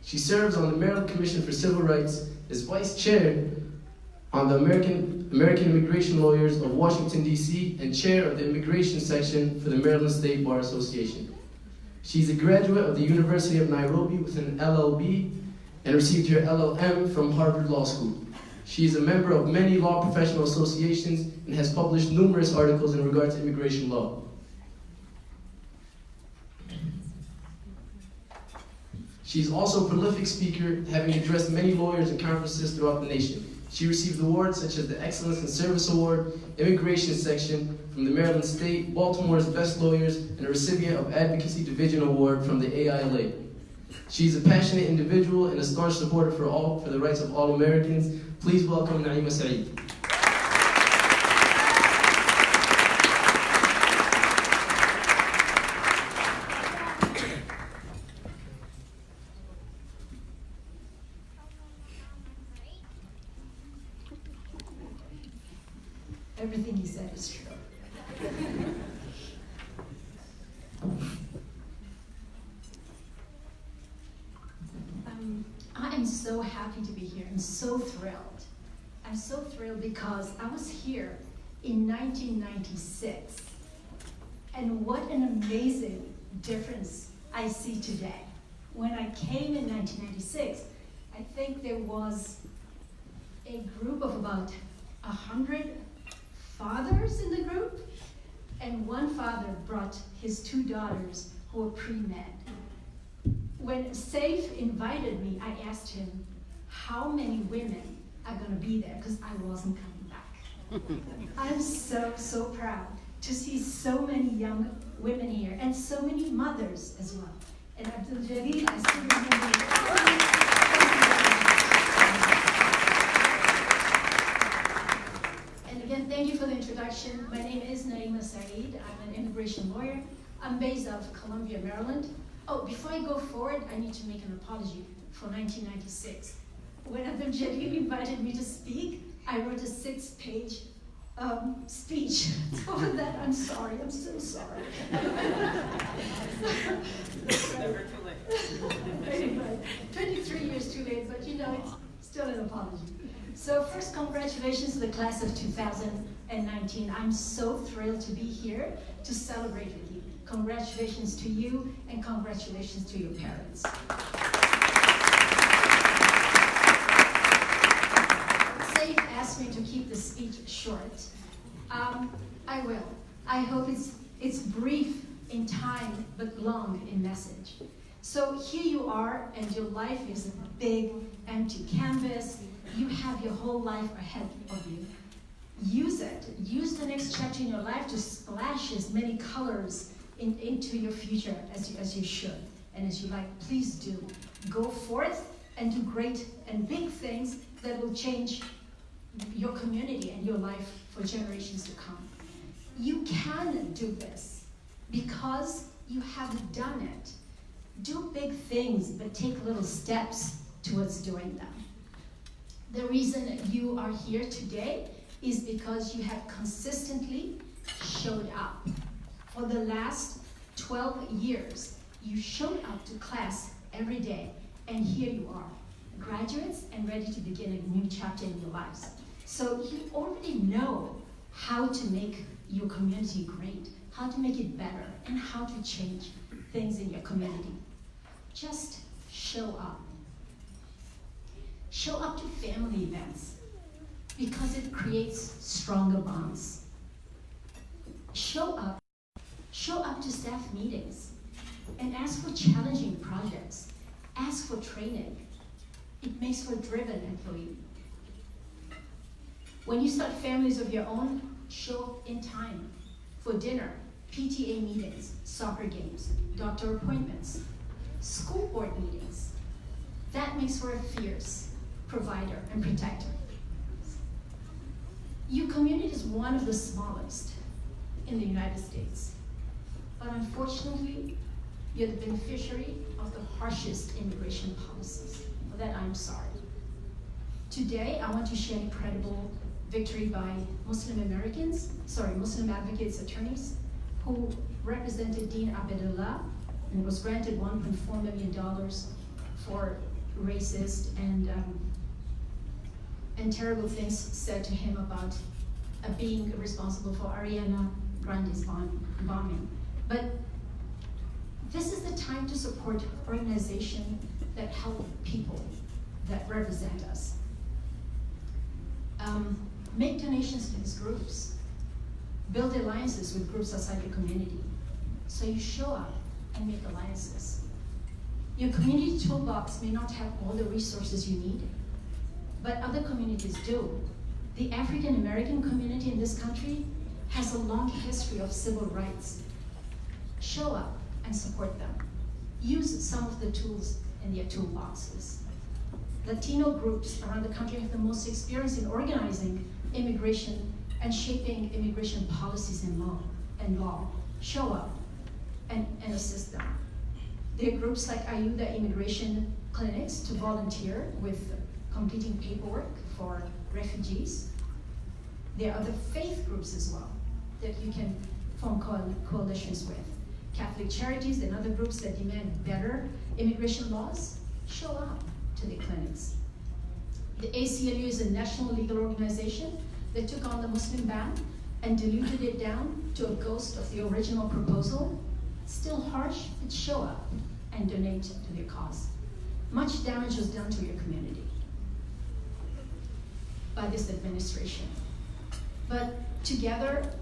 She serves on the Maryland Commission for Civil Rights, is vice chair on the American Immigration Lawyers of Washington, D.C., and chair of the immigration section for the Maryland State Bar Association. She's a graduate of the University of Nairobi with an LLB and received her LLM from Harvard Law School. She is a member of many law professional associations and has published numerous articles in regard to immigration law. She is also a prolific speaker, having addressed many lawyers and conferences throughout the nation. She received awards such as the Excellence in Service Award, Immigration Section from the Maryland State, Baltimore's Best Lawyers, and a recipient of Advocacy Division Award from the AAYSP. She is a passionate individual and a staunch supporter for the rights of all Americans. Please welcome Naima Saeed. Everything he said is true. I am so happy to be here. I'm so thrilled. I'm so thrilled because I was here in 1996. And what an amazing difference I see today. When I came in 1996, I think there was a group of about 100 fathers in the group, and one father brought his 2 daughters who were pre-med. When Saif invited me, I asked him how many women are going to be there, because I wasn't coming back. I'm so proud to see so many young women here, and so many mothers as well. And Abdul Jalil, I still remember. Again, thank you for the introduction. My name is Naima Saeed. I'm an immigration lawyer. I'm based out of Columbia, Maryland. Oh, before I go forward, I need to make an apology for 1996. When Abdul Jalil invited me to speak, I wrote a 6-page speech. For that, I'm sorry. I'm so sorry. Never too late. Anyway, 23 years too late, but you know, it's still an apology. So first, congratulations to the class of 2019. I'm so thrilled to be here to celebrate with you. Congratulations to you, and congratulations to your parents. Saif asked me to keep the speech short. I will. I hope it's brief in time, but long in message. So here you are, and your life is a big, empty canvas. You have your whole life ahead of you. Use it. Use the next chapter in your life to splash as many colors into your future as you should and as you like. Please do. Go forth and do great and big things that will change your community and your life for generations to come. You can do this because you have done it. Do big things, but take little steps towards doing them. The reason you are here today is because you have consistently showed up. For the last 12 years, you showed up to class every day, and here you are, graduates and ready to begin a new chapter in your lives. So you already know how to make your community great, how to make it better, and how to change things in your community. Just show up. Show up to family events because it creates stronger bonds. Show up to staff meetings and ask for challenging projects. Ask for training. It makes for a driven employee. When you start families of your own, show up in time for dinner, PTA meetings, soccer games, doctor appointments, school board meetings. That makes for a fierce provider and protector. Your community is one of the smallest in the United States, but unfortunately, you're the beneficiary of the harshest immigration policies. For that, I'm sorry. Today, I want to share incredible victory by Muslim advocates, attorneys, who represented Dean Abdullah and was granted $1.4 million for racist and terrible things said to him about being responsible for Ariana Grande's bombing. But this is the time to support organizations that help people that represent us. Make donations to these groups. Build alliances with groups outside your community. So you show up and make alliances. Your community toolbox may not have all the resources you need, but other communities do. The African American community in this country has a long history of civil rights. Show up and support them. Use some of the tools in their toolboxes. Latino groups around the country have the most experience in organizing immigration and shaping immigration policies and law. Show up and assist them. There are groups like Ayuda Immigration Clinics to volunteer with completing paperwork for refugees. There are other faith groups as well that you can form coalitions with. Catholic charities and other groups that demand better immigration laws, show up to the clinics. The ACLU is a national legal organization that took on the Muslim ban and diluted it down to a ghost of the original proposal. Still harsh, but show up and donate to their cause. Much damage was done to your community by this administration. But together,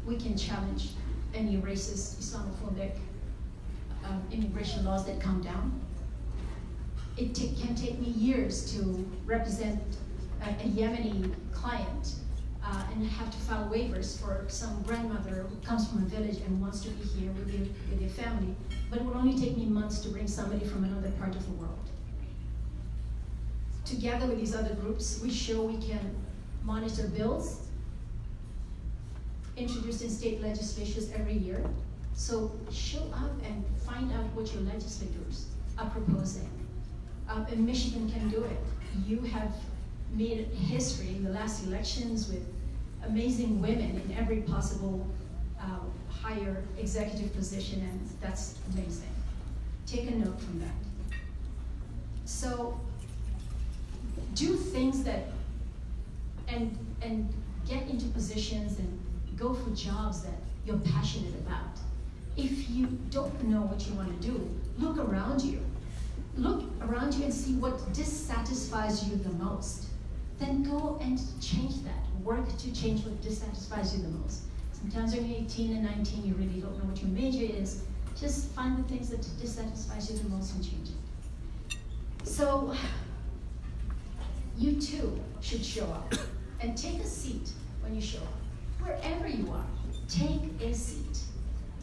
we can challenge any racist, Islamophobic immigration laws that come down. It can take me years to represent a Yemeni client and have to file waivers for some grandmother who comes from a village and wants to be here with their family, but it will only take me months to bring somebody from another part of the world. Together with these other groups, we show we can monitor bills introduced in state legislatures every year. So show up and find out what your legislators are proposing. And Michigan can do it. You have made history in the last elections with amazing women in every possible higher executive position, and that's amazing. Take a note from that. So do things that, and get into positions and go for jobs that you're passionate about. If you don't know what you want to do, look around you. Look around you and see what dissatisfies you the most. Then go and change that. Work to change what dissatisfies you the most. Sometimes when you're 18 and 19, you really don't know what your major is. Just find the things that dissatisfies you the most and change it. So, you too should show up. And take a seat when you show up. Wherever you are, take a seat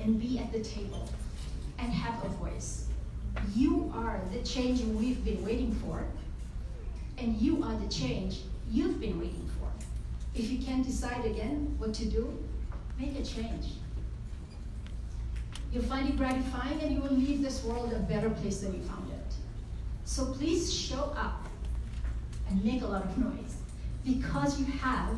and be at the table and have a voice. You are the change we've been waiting for, and you are the change you've been waiting for. If you can't decide again what to do, make a change. You'll find it gratifying, and you will leave this world a better place than you found it. So please show up and make a lot of noise, because you have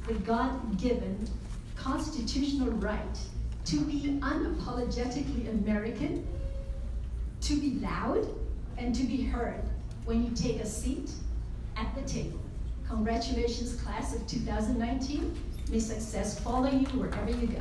the God-given constitutional right to be unapologetically American, to be loud, and to be heard when you take a seat at the table. Congratulations, class of 2019. May success follow you wherever you go.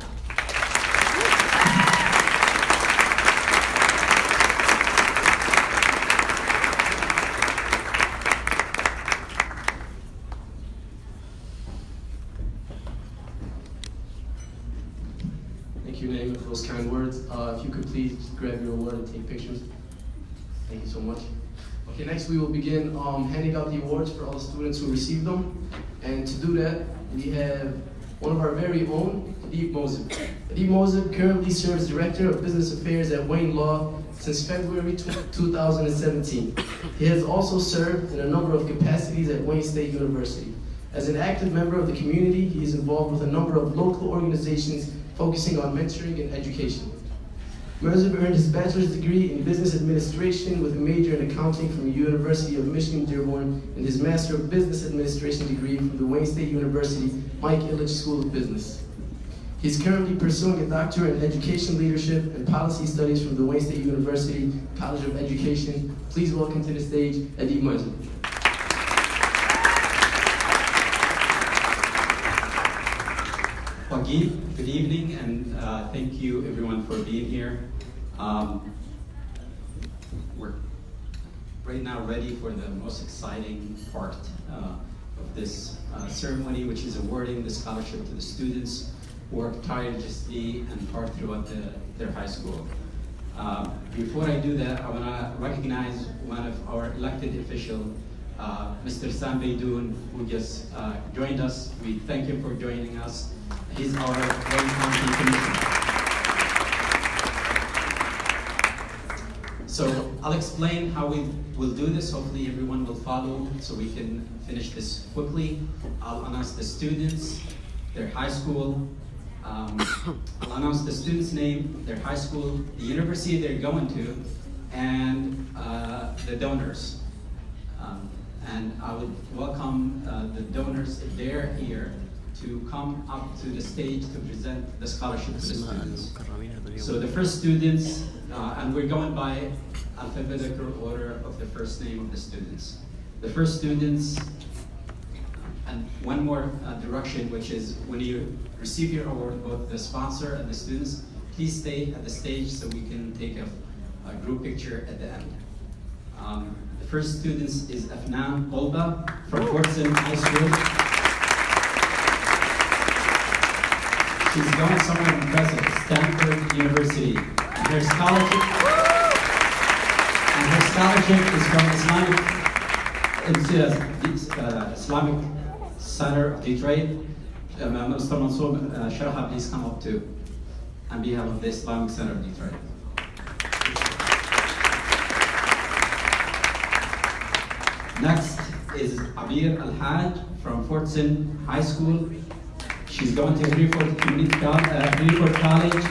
Thank you, Naima, for those kind words. If you could please grab your award and take pictures. Thank you so much. Okay, next we will begin handing out the awards for all the students who received them. And to do that, we have one of our very own, Adib Mosib. Adib Mosib currently serves Director of Business Affairs at Wayne Law since February 2017. He has also served in a number of capacities at Wayne State University. As an active member of the community, he is involved with a number of local organizations focusing on mentoring and education. Mosib earned his bachelor's degree in business administration with a major in accounting from the University of Michigan, Dearborn, and his master of business administration degree from the Wayne State University Mike Ilitch School of Business. He is currently pursuing a doctorate in education leadership and policy studies from the Wayne State University College of Education. Please welcome to the stage Adib Mosib. Wagib, good evening, and thank you everyone for being here. We're right now ready for the most exciting part, of this ceremony, which is awarding the scholarship to the students who work tirelessly and hard throughout their high school. Before I do that, I want to recognize one of our elected officials, Mr. Sam Beydoun, who just joined us. We thank him for joining us. He's our Wayne County Commissioner. So I'll explain how we will do this. Hopefully everyone will follow so we can finish this quickly. I'll announce the students, their high school. I'll announce the student's name, their high school, the university they're going to, and the donors. And I would welcome the donors, if they're here, to come up to the stage to present the scholarship to the students. So the first students, and we're going by alphabetical order of the first name of the students. The first students, and one more direction, which is when you receive your award, both the sponsor and the students, please stay at the stage so we can take a group picture at the end. The first students is Afnan Olba from Fortson High School. She's going somewhere impressive, Stanford University. And her scholarship is from Islamic Center of Detroit. Mr. Mansour Sharaha, please come up too, on behalf of the Islamic Center of Detroit. Next is Abir Al-Haj from Fortson High School. She's going to Hereford College,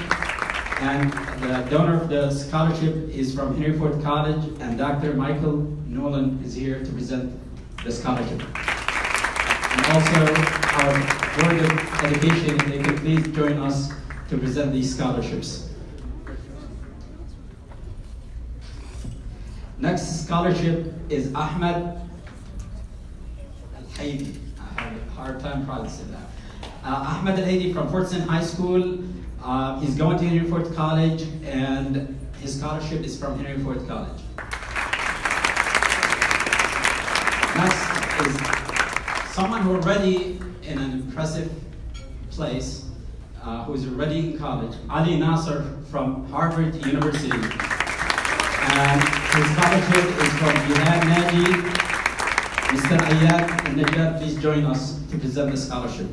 and the donor of the scholarship is from Hereford College, and Dr. Michael Nolan is here to present the scholarship. And also our Board of Education, if they could please join us to present these scholarships. Next scholarship is Ahmed Al-Haidi. I have a hard time pronouncing that. Ahmed Al-Haidi from Fortson High School. He's going to Hereford College, and his scholarship is from Hereford College. Next is someone who already in an impressive place, who is already in college, Ali Nasser from Harvard University. And his scholarship is from Jihad Naji. Mr. Ayad and Najat, please join us to present the scholarship.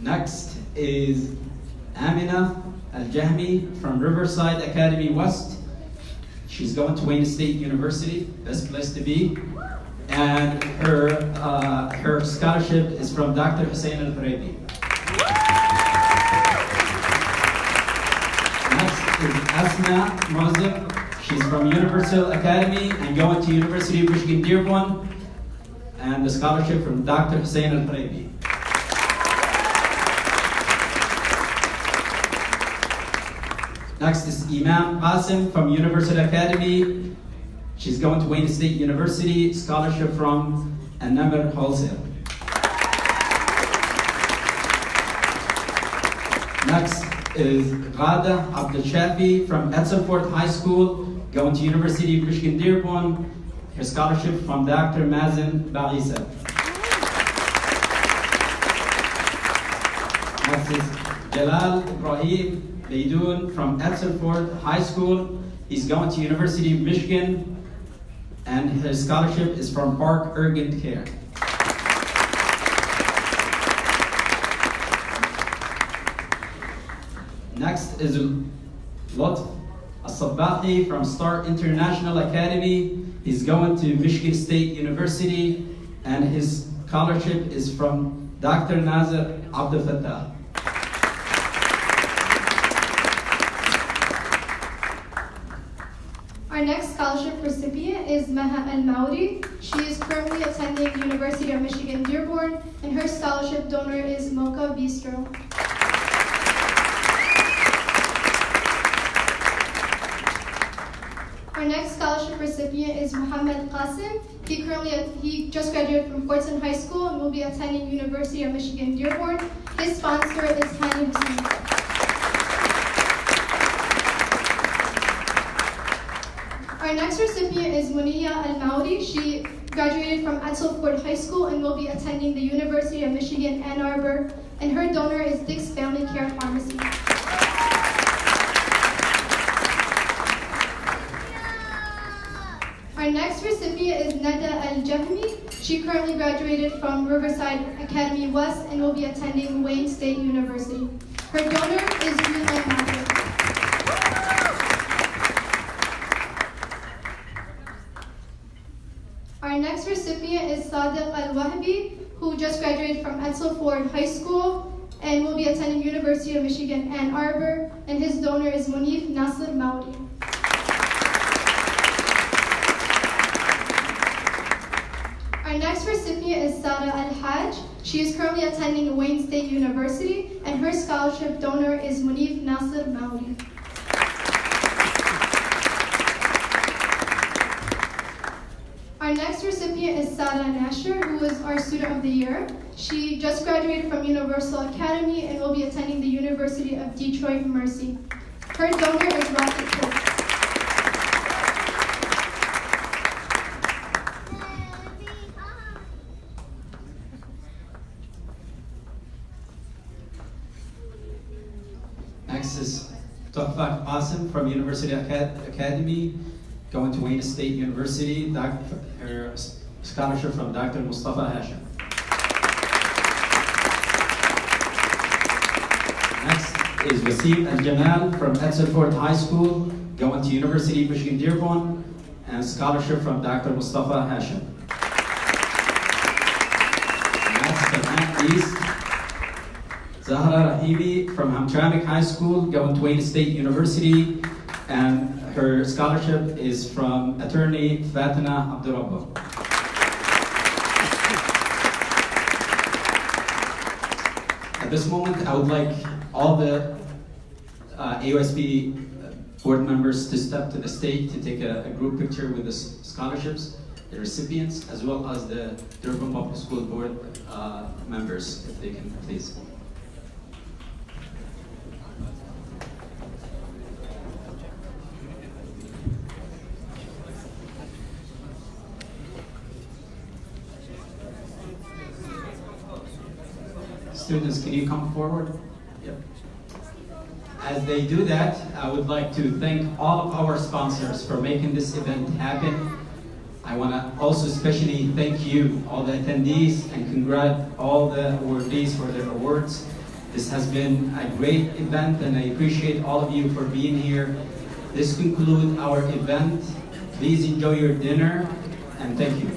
Next is Amina Al-Jahmi from Riverside Academy West. She's going to Wayne State University, best place to be. And her scholarship is from Dr. Hussein Al-Huraybi. Next is Asma Mozib. She's from Universal Academy and going to University of Michigan Dearborn. And the scholarship from Dr. Hussein Al-Huraybi. Next is Imam Qasim from Universal Academy. She's going to Wayne State University, scholarship from An-Namr Wholesale. Next is Ghada Abdel Shafi from Etzelford High School, going to University of Michigan Dearborn. Her scholarship from Dr. Mazen Bagisa. Next is Jalal Ibrahim Beydoun from Etzelford High School. He's going to University of Michigan, and his scholarship is from Park Urgent Care. Next is Lutf As-Sabahi from Star International Academy. He's going to Michigan State University, and his scholarship is from Dr. Nazar Abdel Fattah. Our next scholarship recipient is Maha Al-Mauri. She is currently attending University of Michigan Dearborn, and her scholarship donor is Mocha Bistro. Our next scholarship recipient is Muhammad Qasim. He just graduated from Fortson High School and will be attending University of Michigan Dearborn. His sponsor is Hani Hussein. next recipient is Muniya Al-Maudi. She graduated from Edsel Ford High School and will be attending the University of Michigan, Ann Arbor, and her donor is Dick's Family Care Pharmacy. Our next recipient is Nada Al-Jahmi. She currently graduated from Riverside Academy West and will be attending Wayne State University. Her donor is Greenland Market. Our next recipient is Sadiq Al-Wahbi, who just graduated from Edsel Ford High School and will be attending University of Michigan, Ann Arbor, and his donor is Munif Nasir Maudi. Our next recipient is Sada Al-Hajj. She is currently attending Wayne State University, and her scholarship donor is Munif Nasir Maudi. Our next recipient is Sada Nasher, who is our Student of the Year. She just graduated from Universal Academy and will be attending the University of Detroit Mercy. Her donor is Rocket Cook. Next is Tuhfa Qasim from University Academy, going to Wayne State University, her scholarship from Dr. Mustafa Hashim. Next is Wasim Al-Jamal from Edsel Ford High School, going to University of Michigan, Dearborn, and scholarship from Dr. Mustafa Hashim. Last but not least, Zahra Rahimi from Hamtramck High School, going to Wayne State University, and her scholarship is from attorney Fatina Abdurrabba. At this moment, I would like all the AAYSP board members to step to the stage to take a group picture with the scholarships, the recipients, as well as the Dearborn Public School Board members, if they can please. Students, can you come forward? Yep. As they do that, I would like to thank all of our sponsors for making this event happen. I want to also especially thank you, all the attendees, and congratulate all the awardees for their awards. This has been a great event, and I appreciate all of you for being here. This concludes our event. Please enjoy your dinner, and thank you.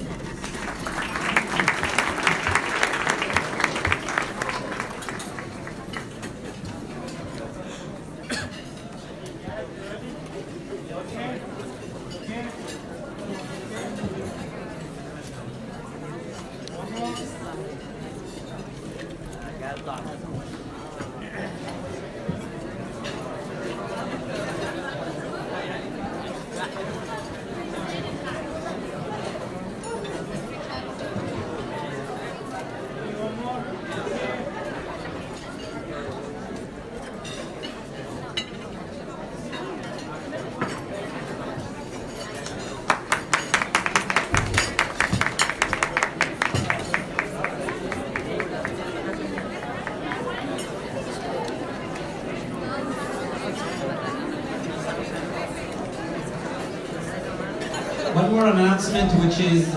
One more announcement, which is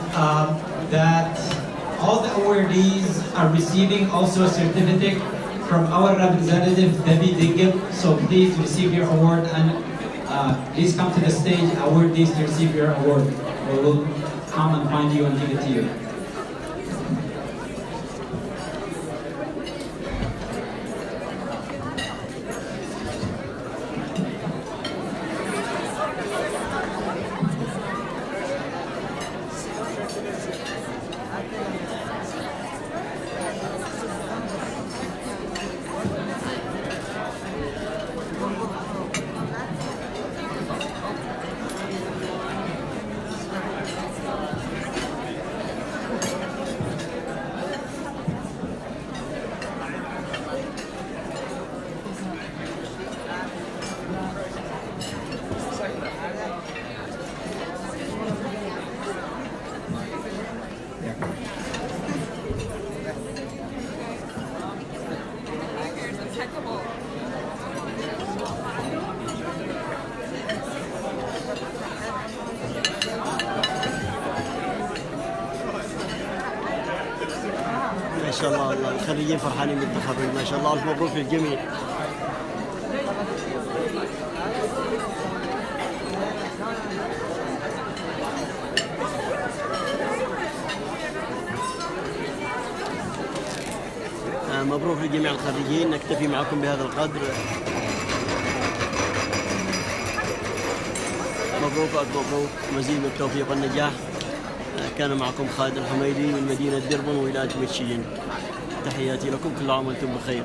that all the awardees are receiving also a certificate from our representative, Debbie Dingle. So please receive your award, and please come to the stage, awardees, to receive your award. We will come and find you and give it to you. ما شاء الله الخريجين فرحانين بالتخرج، ما شاء الله، ألف مبروك للجميع. مبروك لجميع الخريجين. نكتفي معكم بهذا القدر. مبروك مبروك، مزيد من التوفيق والنجاح. كان معكم خالد الحميدي من مدينة ديربون ولاية ميشيغان. تحياتي لكم، كل عام وانتم بخير.